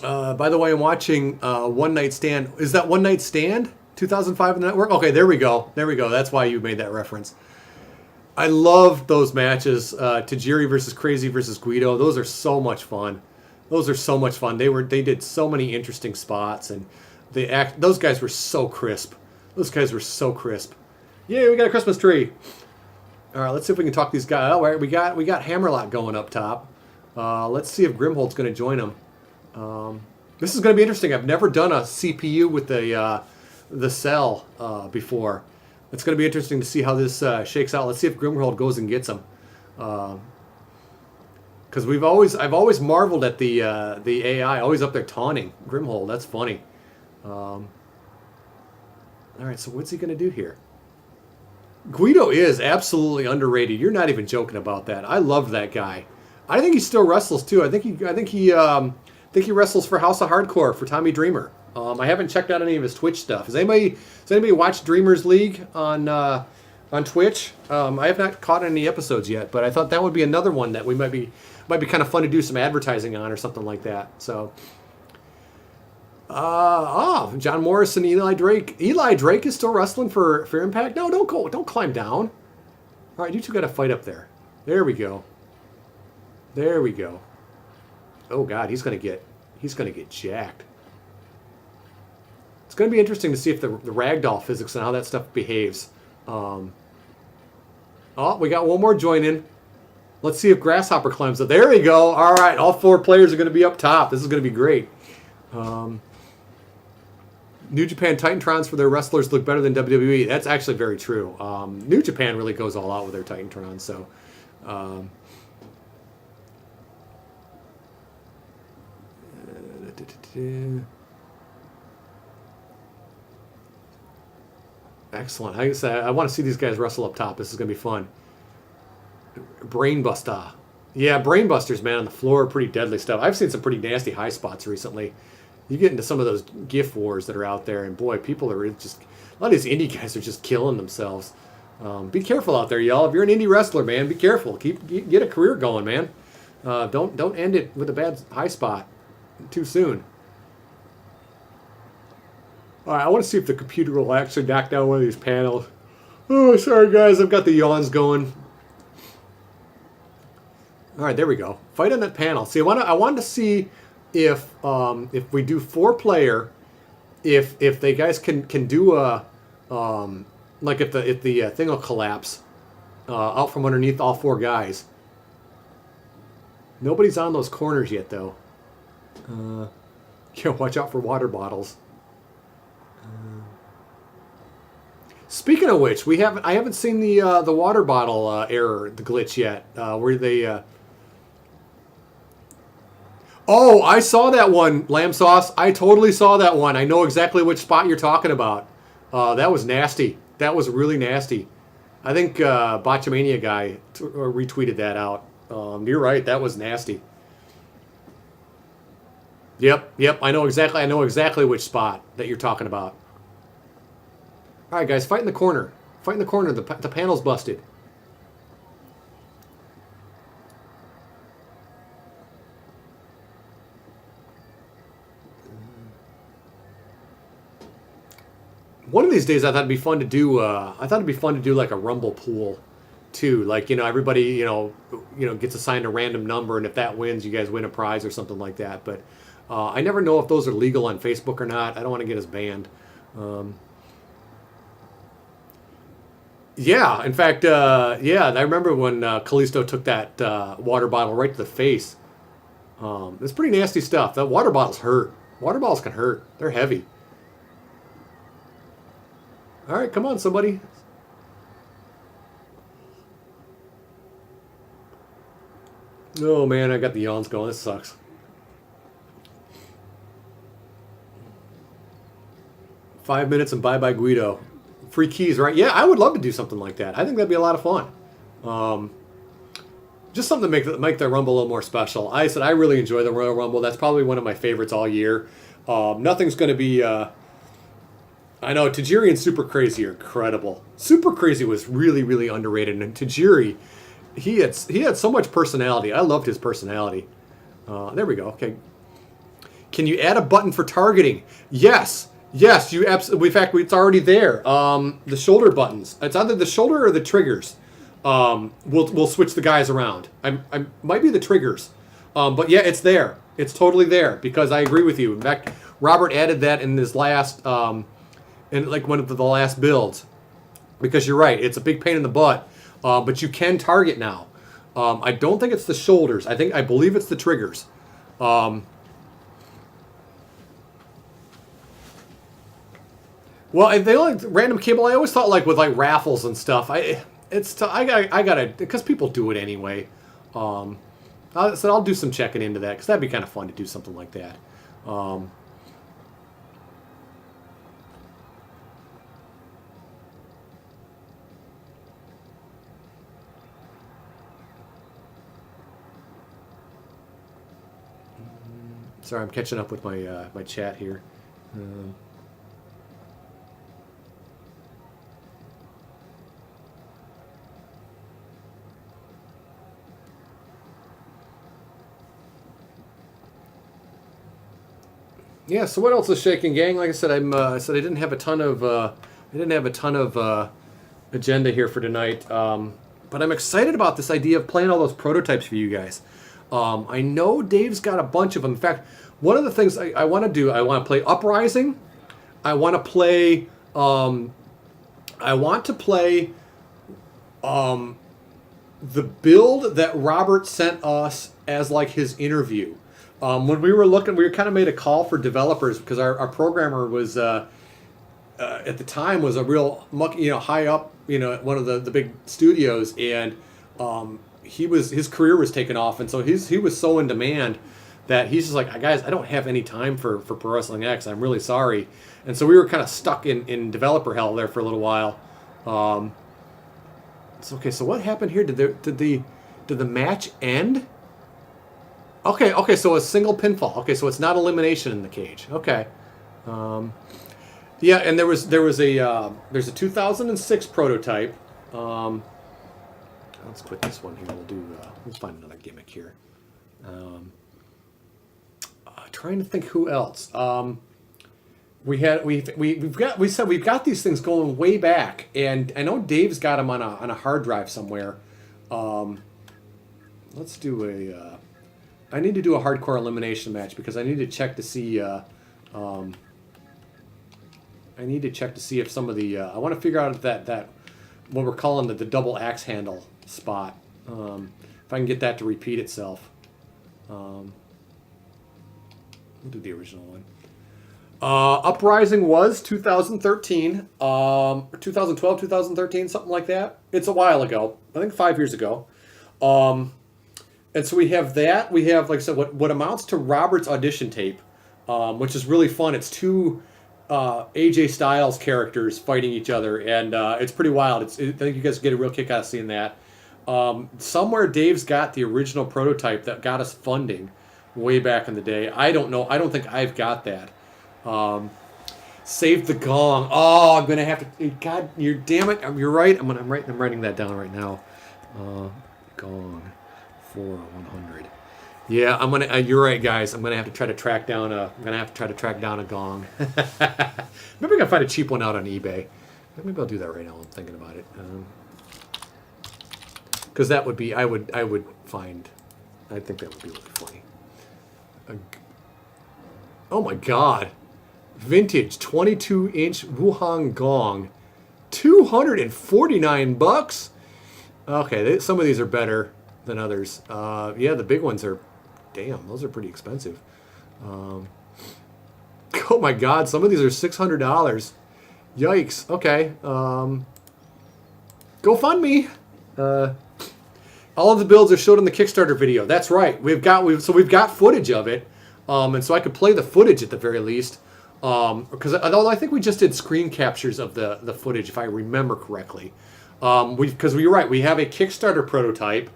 S1: By the way, I'm watching One Night Stand. Is that One Night Stand 2005 on the network? Okay, there we go. That's why you made that reference. I love those matches. Tajiri versus Crazy versus Guido. Those are so much fun. They did so many interesting spots, and those guys were so crisp. Yeah, we got a Christmas tree. All right, let's see if we can talk these guys. All right, we got Hammerlock going up top. Let's see if Grimhold's going to join him. This is going to be interesting. I've never done a CPU with the cell before. It's going to be interesting to see how this shakes out. Let's see if Grimhold goes and gets him. Because I've always marveled at the AI, always up there taunting Grimhold. That's funny. All right, so what's he going to do here? Guido is absolutely underrated. You're not even joking about that. I love that guy. I think he still wrestles too. I think he wrestles for House of Hardcore for Tommy Dreamer. I haven't checked out any of his Twitch stuff. Does anybody watch Dreamers League on Twitch? I have not caught any episodes yet, but I thought that would be another one that might be kind of fun to do some advertising on or something like that. So, John Morrison, Eli Drake. Eli Drake is still wrestling for Impact. No, don't climb down. All right, you two got to fight up there. There we go. Oh God, he's gonna get jacked. It's going to be interesting to see if the ragdoll physics and how that stuff behaves. Oh, we got one more join in. Let's see if Grasshopper climbs up. There we go. All right, all 4 players are going to be up top. This is going to be great. New Japan Titantrons for their wrestlers look better than WWE. That's actually very true. New Japan really goes all out with their Titantrons. So, excellent. Like I said, I want to see these guys wrestle up top. This is going to be fun. Brainbuster. Yeah, Brainbusters, man, on the floor, pretty deadly stuff. I've seen some pretty nasty high spots recently. You get into some of those GIF wars that are out there, and boy, people are just... A lot of these indie guys are just killing themselves. Be careful out there, y'all. If you're an indie wrestler, man, be careful. Get a career going, man. Don't end it with a bad high spot too soon. All right, I want to see if the computer will actually knock down one of these panels. Oh, sorry, guys. I've got the yawns going. All right, there we go. Fight on that panel. See, I wanted to see if we do 4-player, if they guys can do a Like if the thing will collapse out from underneath all 4 guys. Nobody's on those corners yet, though. Yeah, watch out for water bottles. Speaking of which, I haven't seen the water bottle error, the glitch yet, where they. Oh, I saw that one, Lamb Sauce. I totally saw that one. I know exactly which spot you're talking about. That was nasty. That was really nasty. I think Botchamania guy retweeted that out. You're right. That was nasty. Yep. I know exactly which spot that you're talking about. All right, guys, fight in the corner. Fight in the corner. The panel's busted. One of these days, I thought it'd be fun to do. Like a Rumble pool, too. Like everybody gets assigned a random number, and if that wins, you guys win a prize or something like that. But I never know if those are legal on Facebook or not. I don't want to get us banned. Yeah, in fact, I remember when Kalisto took that water bottle right to the face. It's pretty nasty stuff. The water bottles hurt. Water bottles can hurt. They're heavy. All right, come on, somebody. Oh, man, I got the yawns going. This sucks. Five minutes and bye-bye Guido. Free keys, right? Yeah, I would love to do something like that. I think that'd be a lot of fun. Just something to make the Rumble a little more special. I said I really enjoy the Royal Rumble. That's probably one of my favorites all year. Nothing's going to be... I know, Tajiri and Super Crazy are incredible. Super Crazy was really, really underrated. And Tajiri, he had so much personality. I loved his personality. There we go. Okay. Can you add a button for targeting? Yes. Yes, you absolutely. In fact, it's already there. The shoulder buttons. It's either the shoulder or the triggers. We'll switch the guys around. I might be the triggers. But yeah, it's there. It's totally there because I agree with you. In fact, Robert added that in his last... in like one of the last builds, because you're right, it's a big pain in the butt, but you can target now. I don't think it's the shoulders. I believe it's the triggers. Well, if they like random cable, I always thought like with like raffles and stuff. I gotta because people do it anyway. So I'll do some checking into that because that'd be kind of fun to do something like that. Sorry, I'm catching up with my my chat here. Yeah. So what else is shaking, gang? Like I said, I didn't have a ton of agenda here for tonight, but I'm excited about this idea of playing all those prototypes for you guys. I know Dave's got a bunch of them. In fact, one of the things I want to do, I want to play Uprising. I want to play. The build that Robert sent us as like his interview. When we were looking, we kind of made a call for developers because our programmer was at the time was a real high up at one of the big studios, and his career was taking off, and so he was so in demand that he's just like, guys, I don't have any time for Pro Wrestling X. I'm really sorry. And so we were kind of stuck in developer hell there for a little while. It's okay. So what happened here? Did the match end? Okay. So a single pinfall. Okay, so it's not elimination in the cage. Okay. Yeah, and there's a 2006 prototype. Let's quit this one here. We'll find another gimmick here. Trying to think who else. We've got these things going way back, and I know Dave's got them on a hard drive somewhere. Let's do I need to do a hardcore elimination match because I need to check to see. I need to check to see if some of the I want to figure out if that what we're calling the double axe handle spot. If I can get that to repeat itself. We'll do the original one. Uprising was 2013, 2012, 2013, something like that. It's a while ago. I think 5 years ago. And so we have that. We have, like I said, what amounts to Robert's audition tape, which is really fun. It's two AJ Styles characters fighting each other, and it's pretty wild. I think you guys get a real kick out of seeing that. Somewhere Dave's got the original prototype that got us funding way back in the day. I don't know. I don't think I've got that. Save the Gong. Oh, I'm gonna have to. God, you're damn it. You're right. I'm writing that down right now. Gong for 100. Yeah, I'm gonna. You're right, guys. I'm gonna have to try to track down a. I'm gonna have to try to track down a Gong. Maybe I can find a cheap one out on eBay. Maybe I'll do that right now. I'm thinking about it. Because that would be. I would find. I think that would be really funny. Oh my God. Vintage 22-inch Wuhan Gong, $249. Okay, some of these are better than others. Yeah, the big ones are, damn, those are pretty expensive. Oh my God, some of these are $600. Yikes. Okay. GoFundMe. All of the builds are showed in the Kickstarter video. That's right. We've got footage of it, and so I could play the footage at the very least. Because although I think we just did screen captures of the footage, if I remember correctly, because you're right, we have a Kickstarter prototype,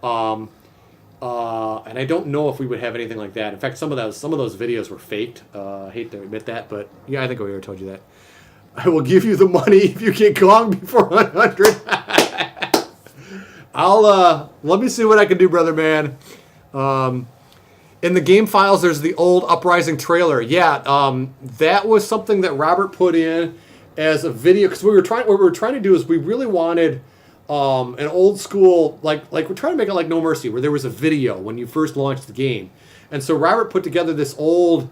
S1: and I don't know if we would have anything like that. In fact, some of those videos were faked. I hate to admit that, but yeah, I think we already told you that. I will give you the money if you get Gong before 100. Let me see what I can do, brother man. In the game files, there's the old Uprising trailer. Yeah, that was something that Robert put in as a video because what we were trying to do is we really wanted an old school like we're trying to make it like No Mercy, where there was a video when you first launched the game, and so Robert put together this old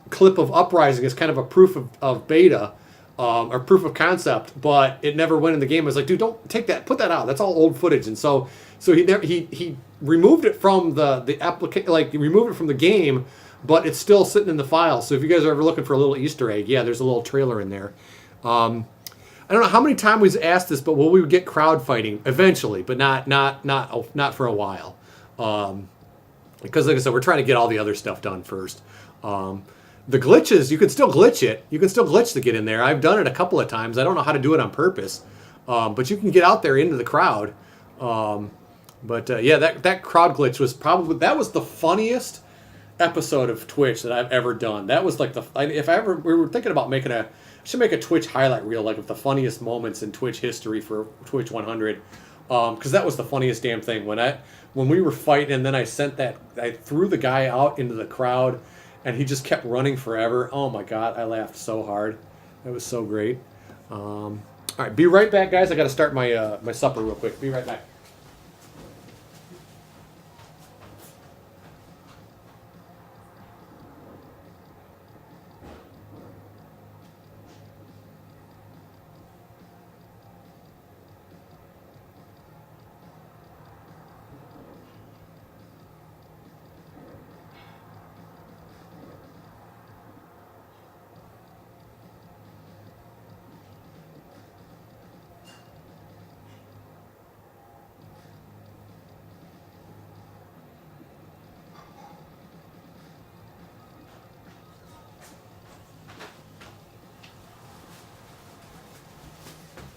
S1: clip of Uprising as kind of a proof of beta or proof of concept, but it never went in the game. I was like, dude, don't take that, put that out. That's all old footage, and so he removed it from the application, like he removed it from the game, but it's still sitting in the file. So if you guys are ever looking for a little Easter egg, yeah, there's a little trailer in there. I don't know how many times we've asked this, but will we get crowd fighting eventually? But not for a while, because like I said, we're trying to get all the other stuff done first. The glitches, you can still glitch it. You can still glitch to get in there. I've done it a couple of times. I don't know how to do it on purpose, but you can get out there into the crowd. Yeah, that crowd glitch was was the funniest episode of Twitch that I've ever done. That was like we were thinking about I should make a Twitch highlight reel, like of the funniest moments in Twitch history for Twitch 100. Because that was the funniest damn thing when we were fighting, and then I threw the guy out into the crowd, and he just kept running forever. Oh my God, I laughed so hard. That was so great. All right, be right back, guys. I got to start my my supper real quick. Be right back.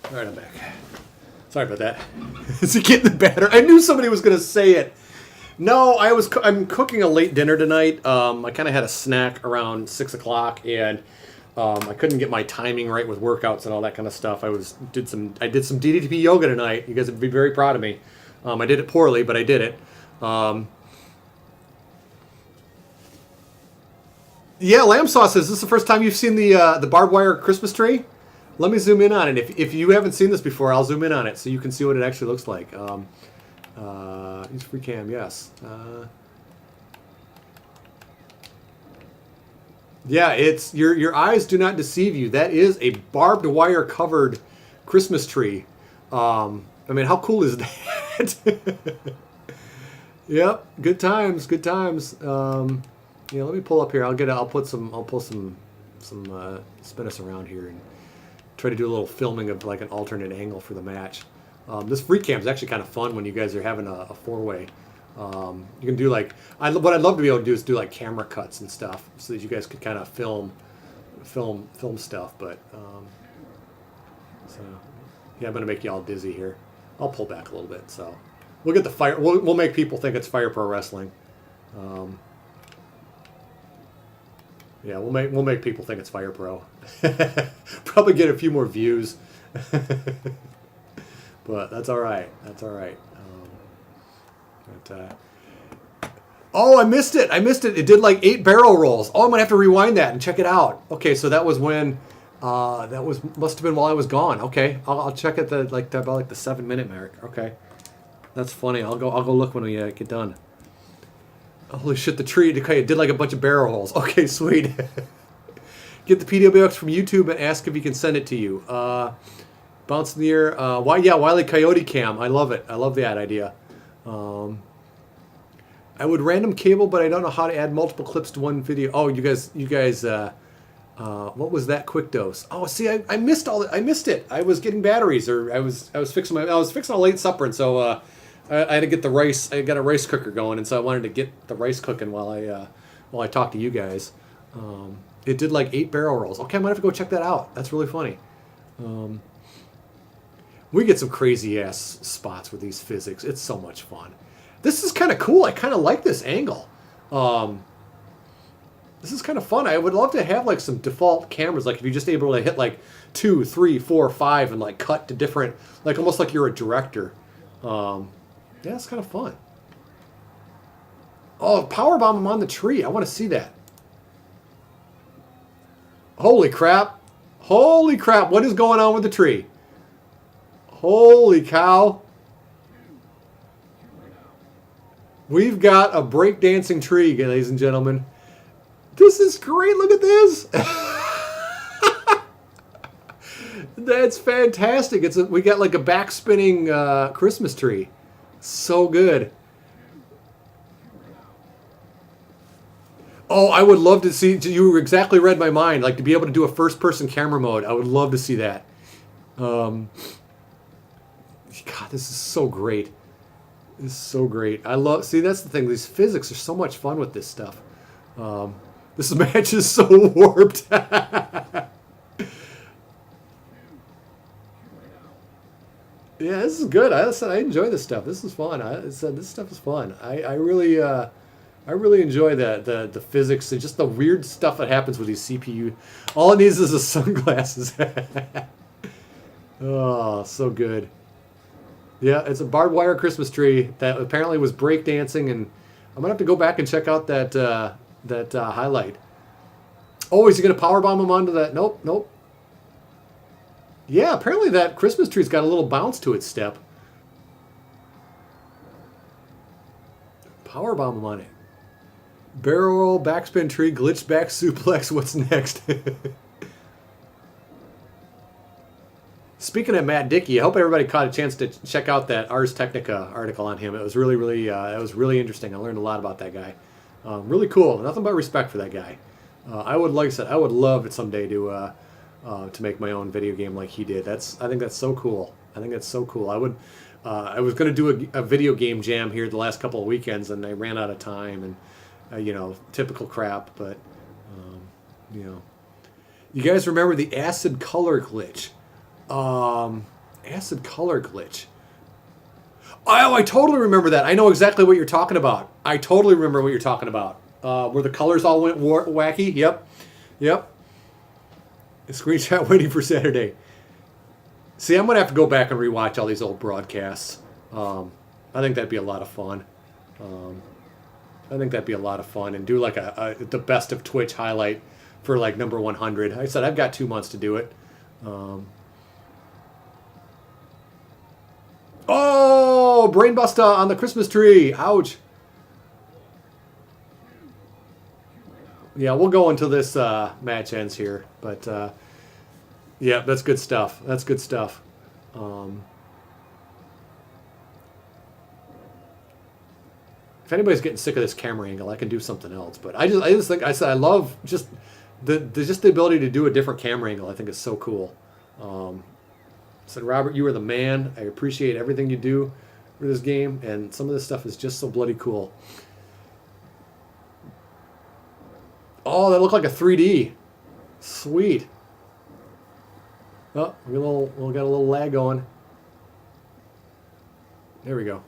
S1: All right, I'm back. Sorry about that. Is it getting the batter? I knew somebody was going to say it. No, I'm cooking a late dinner tonight. I kind of had a snack around 6 o'clock, and I couldn't get my timing right with workouts and all that kind of stuff. I did some DDP yoga tonight. You guys would be very proud of me. I did it poorly, but I did it. Yeah, Lamb Sauce, is this the first time you've seen the barbed wire Christmas tree? Let me zoom in on it. If you haven't seen this before, I'll zoom in on it so you can see what it actually looks like. Use free cam, yes. Yeah, it's your eyes do not deceive you. That is a barbed wire covered Christmas tree. I mean, how cool is that? Yep, good times, good times. Yeah, let me pull up here. I'll pull some spin us around here and try to do a little filming of like an alternate angle for the match. This free cam is actually kind of fun when you guys are having a four-way. You can do like what I'd love to be able to do is do like camera cuts and stuff so that you guys could kind of film stuff. But so yeah, I'm gonna make you all dizzy here. I'll pull back a little bit. So we'll get the fire. We'll make people think it's Fire Pro Wrestling. Yeah, we'll make people think it's Fire Pro. Probably get a few more views, but that's all right. That's all right. Oh, I missed it. I missed it. It did like 8 barrel rolls. Oh, I'm gonna have to rewind that and check it out. Okay, so that was when must have been while I was gone. Okay, I'll check it about the 7-minute mark. Okay, that's funny. I'll go look when we get done. Holy shit, the tree, okay, it did like a bunch of barrel rolls. Okay, sweet. Get the PWX from YouTube and ask if he can send it to you. Bounce in the air. Wile E. Coyote cam. I love it. I love that idea. I would random cable, but I don't know how to add multiple clips to one video. Oh, you guys, what was that quick dose? Oh, see, I missed I missed it. I was getting batteries, or I was fixing a late supper, and so I had to get the rice. I got a rice cooker going, and so I wanted to get the rice cooking while I talked to you guys. It did like 8 barrel rolls. Okay, I might have to go check that out. That's really funny. We get some crazy ass spots with these physics. It's so much fun. This is kind of cool. I kind of like this angle. This is kind of fun. I would love to have like some default cameras, like if you're just able to hit like 2, 3, 4, 5 and like cut to different, like almost like you're a director. Yeah, it's kind of fun. Oh, powerbomb him on the tree. I want to see that. Holy crap. Holy crap. What is going on with the tree? Holy cow. We've got a breakdancing tree, ladies and gentlemen. This is great. Look at this. That's fantastic. We got like a back spinning Christmas tree. So good. Oh, I would love to see. You exactly read my mind. Like to be able to do a first-person camera mode. I would love to see that. God, this is so great. This is so great. See, that's the thing. These physics are so much fun with this stuff. This match is so warped. Yeah, this is good. I enjoy this stuff. This is fun. This stuff is fun. I really enjoy the physics and just the weird stuff that happens with these CPU. All it needs is the sunglasses. Oh, so good. Yeah, it's a barbed wire Christmas tree that apparently was breakdancing, and I'm gonna have to go back and check out that highlight. Oh, is he gonna powerbomb him onto that? Nope, nope. Yeah, apparently that Christmas tree's got a little bounce to its step. Powerbomb him on it. Barrel roll, backspin tree, glitch back suplex. What's next? Speaking of Matt Dickey, I hope everybody caught a chance to check out that Ars Technica article on him. It was really interesting. I learned a lot about that guy. Really cool. Nothing but respect for that guy. Like I said, I would love it someday to make my own video game like he did. I think that's so cool. I think that's so cool. I was going to do a video game jam here the last couple of weekends, and I ran out of time, and typical crap. But you guys remember the acid color glitch? Acid color glitch. Oh, I totally remember that. I know exactly what you're talking about. I totally remember what you're talking about. Where the colors all went wacky. Yep. A screenshot waiting for Saturday. See, I'm going to have to go back and rewatch all these old broadcasts. I think that'd be a lot of fun. And do like the best of Twitch highlight for like number 100. I said I've got 2 months to do it. Oh, brainbuster on the Christmas tree. Ouch. Yeah, we'll go until this match ends here. But yeah, that's good stuff. That's good stuff. If anybody's getting sick of this camera angle, I can do something else. But I just think I love just the ability to do a different camera angle. I think is so cool. Said Robert, you are the man. I appreciate everything you do for this game, and some of this stuff is just so bloody cool. Oh, that looked like a 3D. Sweet. Oh, we got a little lag going. There we go.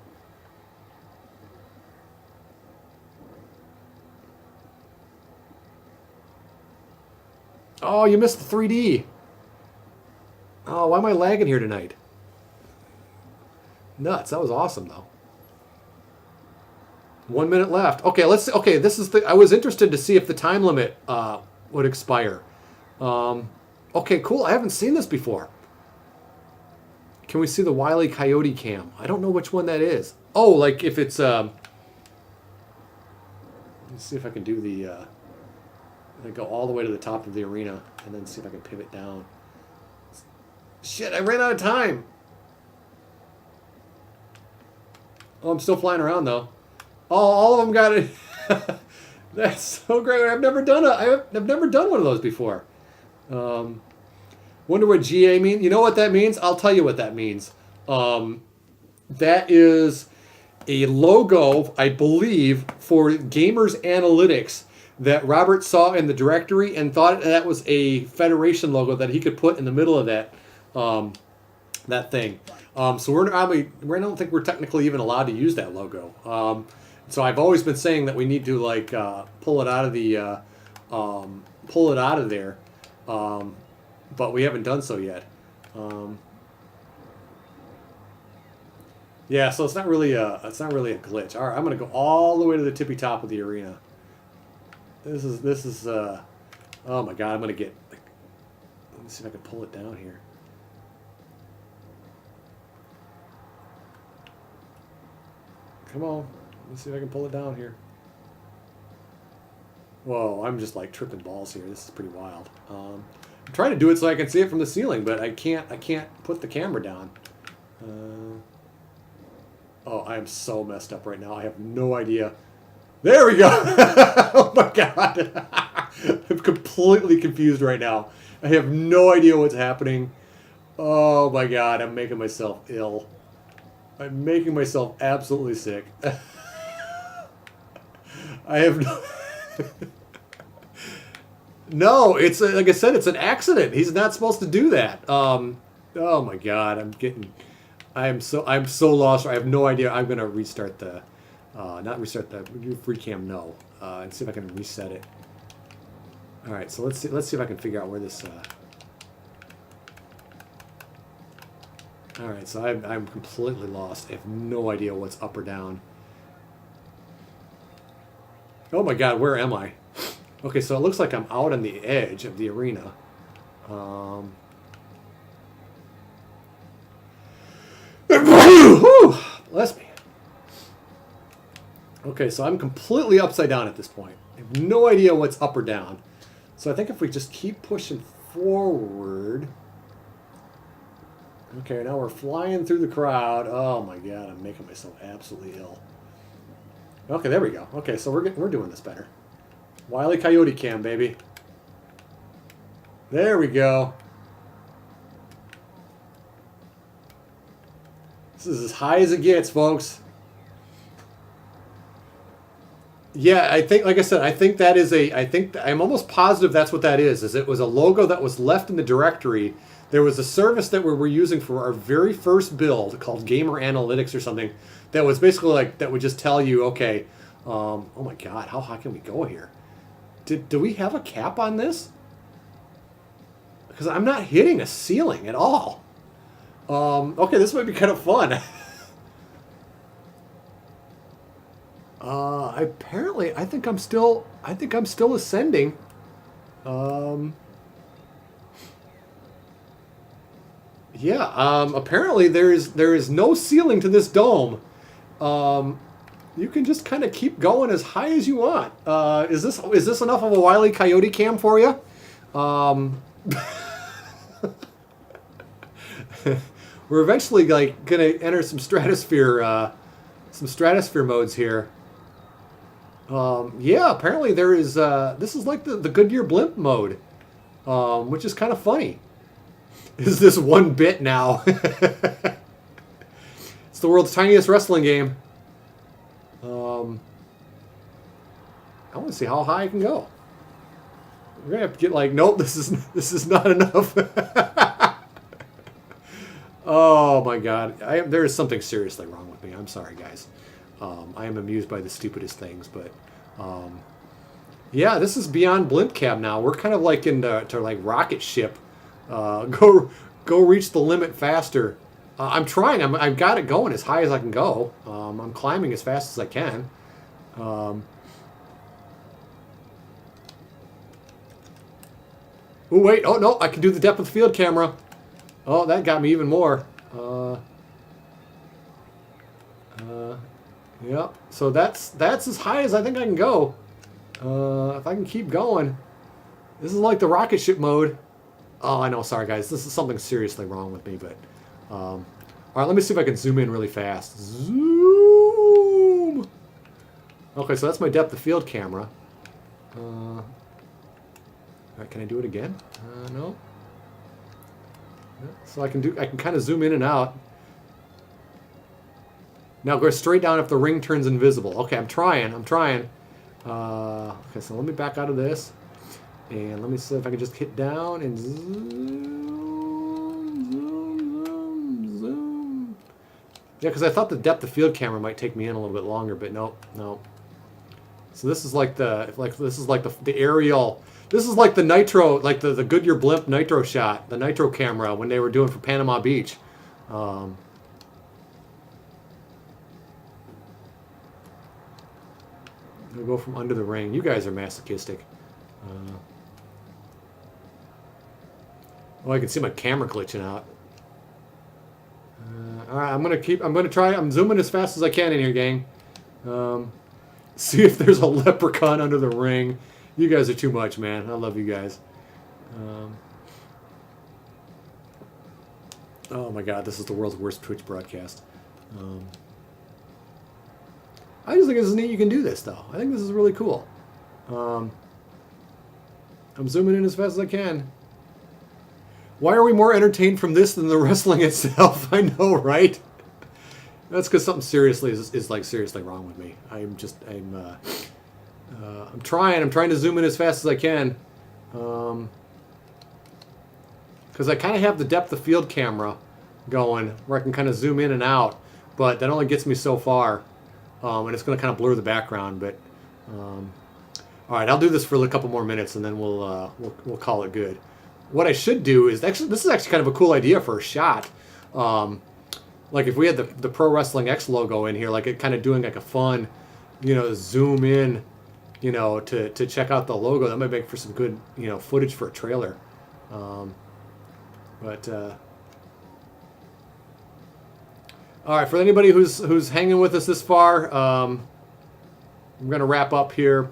S1: Oh, you missed the 3D. Oh, why am I lagging here tonight? Nuts. That was awesome, though. 1 minute left. Okay, let's see. Okay, this is the. I was interested to see if the time limit would expire. Okay, cool. I haven't seen this before. Can we see the Wile E. Coyote cam? I don't know which one that is. Oh, like if it's. Let's see if I can do the. I go all the way to the top of the arena and then see if I can pivot down. Shit, I ran out of time. Oh, I'm still flying around though. Oh, all of them got it. That's so great. I've never done one of those before. Wonder what GA means. You know what that means? I'll tell you what that means. That is a logo, I believe, for Gamers Analytics that Robert saw in the directory and thought that was a Federation logo that he could put in the middle of that that thing. So I don't think we're technically even allowed to use that logo. So I've always been saying that we need to like pull it out of there, but we haven't done so yet. Yeah, so it's not really a glitch. All right, I'm gonna go all the way to the tippy top of the arena. This is oh my god, I'm gonna get. Let me see if I can pull it down here. Come on. Let's see if I can pull it down here. Whoa, I'm just like tripping balls here. This is pretty wild. I'm trying to do it so I can see it from the ceiling, but I can't put the camera down. Oh, I am so messed up right now. I have no idea. There we go. Oh my god. I'm completely confused right now. I have no idea what's happening. Oh my god, I'm making myself ill. I'm making myself absolutely sick. I have no... No, it's like I said, it's an accident. He's not supposed to do that. Oh my god, I'm so lost. I have no idea. I'm gonna restart the, not restart the free cam. No, and see if I can reset it. All right, so let's see if I can figure out where this. All right, so I'm completely lost. I have no idea what's up or down. Oh my god, where am I? Okay, so it looks like I'm out on the edge of the arena. Bless me. Okay, so I'm completely upside down at this point. I have no idea what's up or down. So I think if we just keep pushing forward... Okay, now we're flying through the crowd. Oh my god, I'm making myself absolutely ill. Okay, there we go. Okay, so we're doing this better. Wile E. Coyote cam, baby. There we go. This is as high as it gets, folks. Yeah, I think, like I said, I think that is I'm almost positive that's what that is it was a logo that was left in the directory. There was a service that we were using for our very first build called Gamer Analytics or something that was basically like, that would just tell you, okay, oh my god, how high can we go here? Do we have a cap on this? Because I'm not hitting a ceiling at all. Okay, this might be kind of fun. Apparently, I think I'm still ascending. Yeah. Apparently, there is no ceiling to this dome. You can just kind of keep going as high as you want. Is this enough of a Wile E. Coyote cam for you? We're eventually like gonna enter some stratosphere modes here. Yeah, apparently there is. This is like the Goodyear blimp mode, which is kind of funny. Is this 1 bit now? It's the world's tiniest wrestling game. I want to see how high I can go. We're gonna have to get like, nope, this is not enough. Oh my God, there is something seriously wrong with me. I'm sorry, guys. I am amused by the stupidest things, but yeah, this is beyond blimp cab now. We're kind of like into like rocket ship. Go reach the limit faster. I'm trying. I've got it going as high as I can go. I'm climbing as fast as I can. Oh wait! Oh no! I can do the depth of field camera. Oh, that got me even more. Yep. So that's as high as I think I can go. If I can keep going, this is like the rocket ship mode. Oh, I know. Sorry, guys. This is something seriously wrong with me. But all right, let me see if I can zoom in really fast. Zoom. Okay, so that's my depth of field camera. All right, can I do it again? No. So I can kind of zoom in and out. Now go straight down if the ring turns invisible. Okay, I'm trying. Okay, so let me back out of this. And let me see if I can just hit down and zoom. Yeah, because I thought the depth of field camera might take me in a little bit longer, but nope. So this is like the aerial. This is like the nitro, like the Goodyear blimp nitro shot, the nitro camera when they were doing for Panama Beach. We'll go from under the ring. You guys are masochistic. Oh, I can see my camera glitching out. All right, I'm gonna try. I'm zooming as fast as I can in here, gang. See if there's a leprechaun under the ring. You guys are too much, man. I love you guys. Oh my God, this is the world's worst Twitch broadcast. I just think this is neat. You can do this though. I think this is really cool. I'm zooming in as fast as I can. Why are we more entertained from this than the wrestling itself? I know, right? That's because something seriously is like seriously wrong with me. I'm trying. I'm trying to zoom in as fast as I can, because I kind of have the depth of field camera going where I can kind of zoom in and out, but that only gets me so far, and it's going to kind of blur the background. But all right, I'll do this for a couple more minutes, and then we'll call it good. What I should do is this is actually kind of a cool idea for a shot. Like if we had the Pro Wrestling X logo in here, like it kind of doing like a fun, zoom in, to check out the logo. That might make for some good, footage for a trailer. All right, for anybody who's hanging with us this far, I'm going to wrap up here.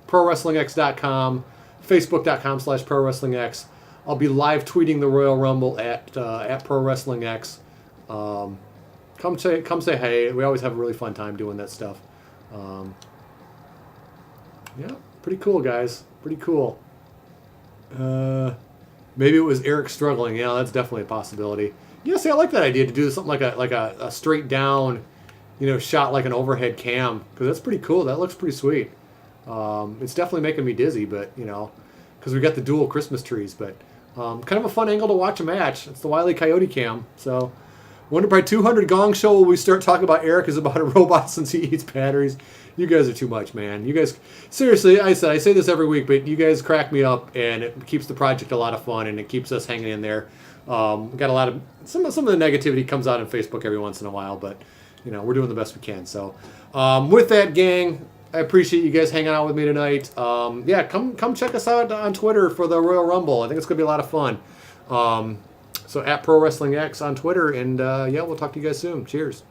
S1: ProWrestlingX.com, Facebook.com/ProWrestlingX. I'll be live tweeting the Royal Rumble at ProWrestlingX. Come say hey. We always have a really fun time doing that stuff. Yeah, pretty cool, guys. Pretty cool. Maybe it was Eric struggling. Yeah, that's definitely a possibility. Yeah, see, I like that idea to do something like a straight down, shot like an overhead cam, because that's pretty cool. That looks pretty sweet. It's definitely making me dizzy, but because we got the dual Christmas trees, but kind of a fun angle to watch a match. It's the Wile E. Coyote cam. So, wonder by 200 Gong Show will we start talking about Eric is about a robot since he eats batteries. You guys are too much, man. You guys, seriously, I say this every week, but you guys crack me up, and it keeps the project a lot of fun, and it keeps us hanging in there. We got a lot of some of the negativity comes out on Facebook every once in a while, but we're doing the best we can. So, with that, gang, I appreciate you guys hanging out with me tonight. Yeah, come check us out on Twitter for the Royal Rumble. I think it's gonna be a lot of fun. So at ProWrestlingX on Twitter, and yeah, we'll talk to you guys soon. Cheers.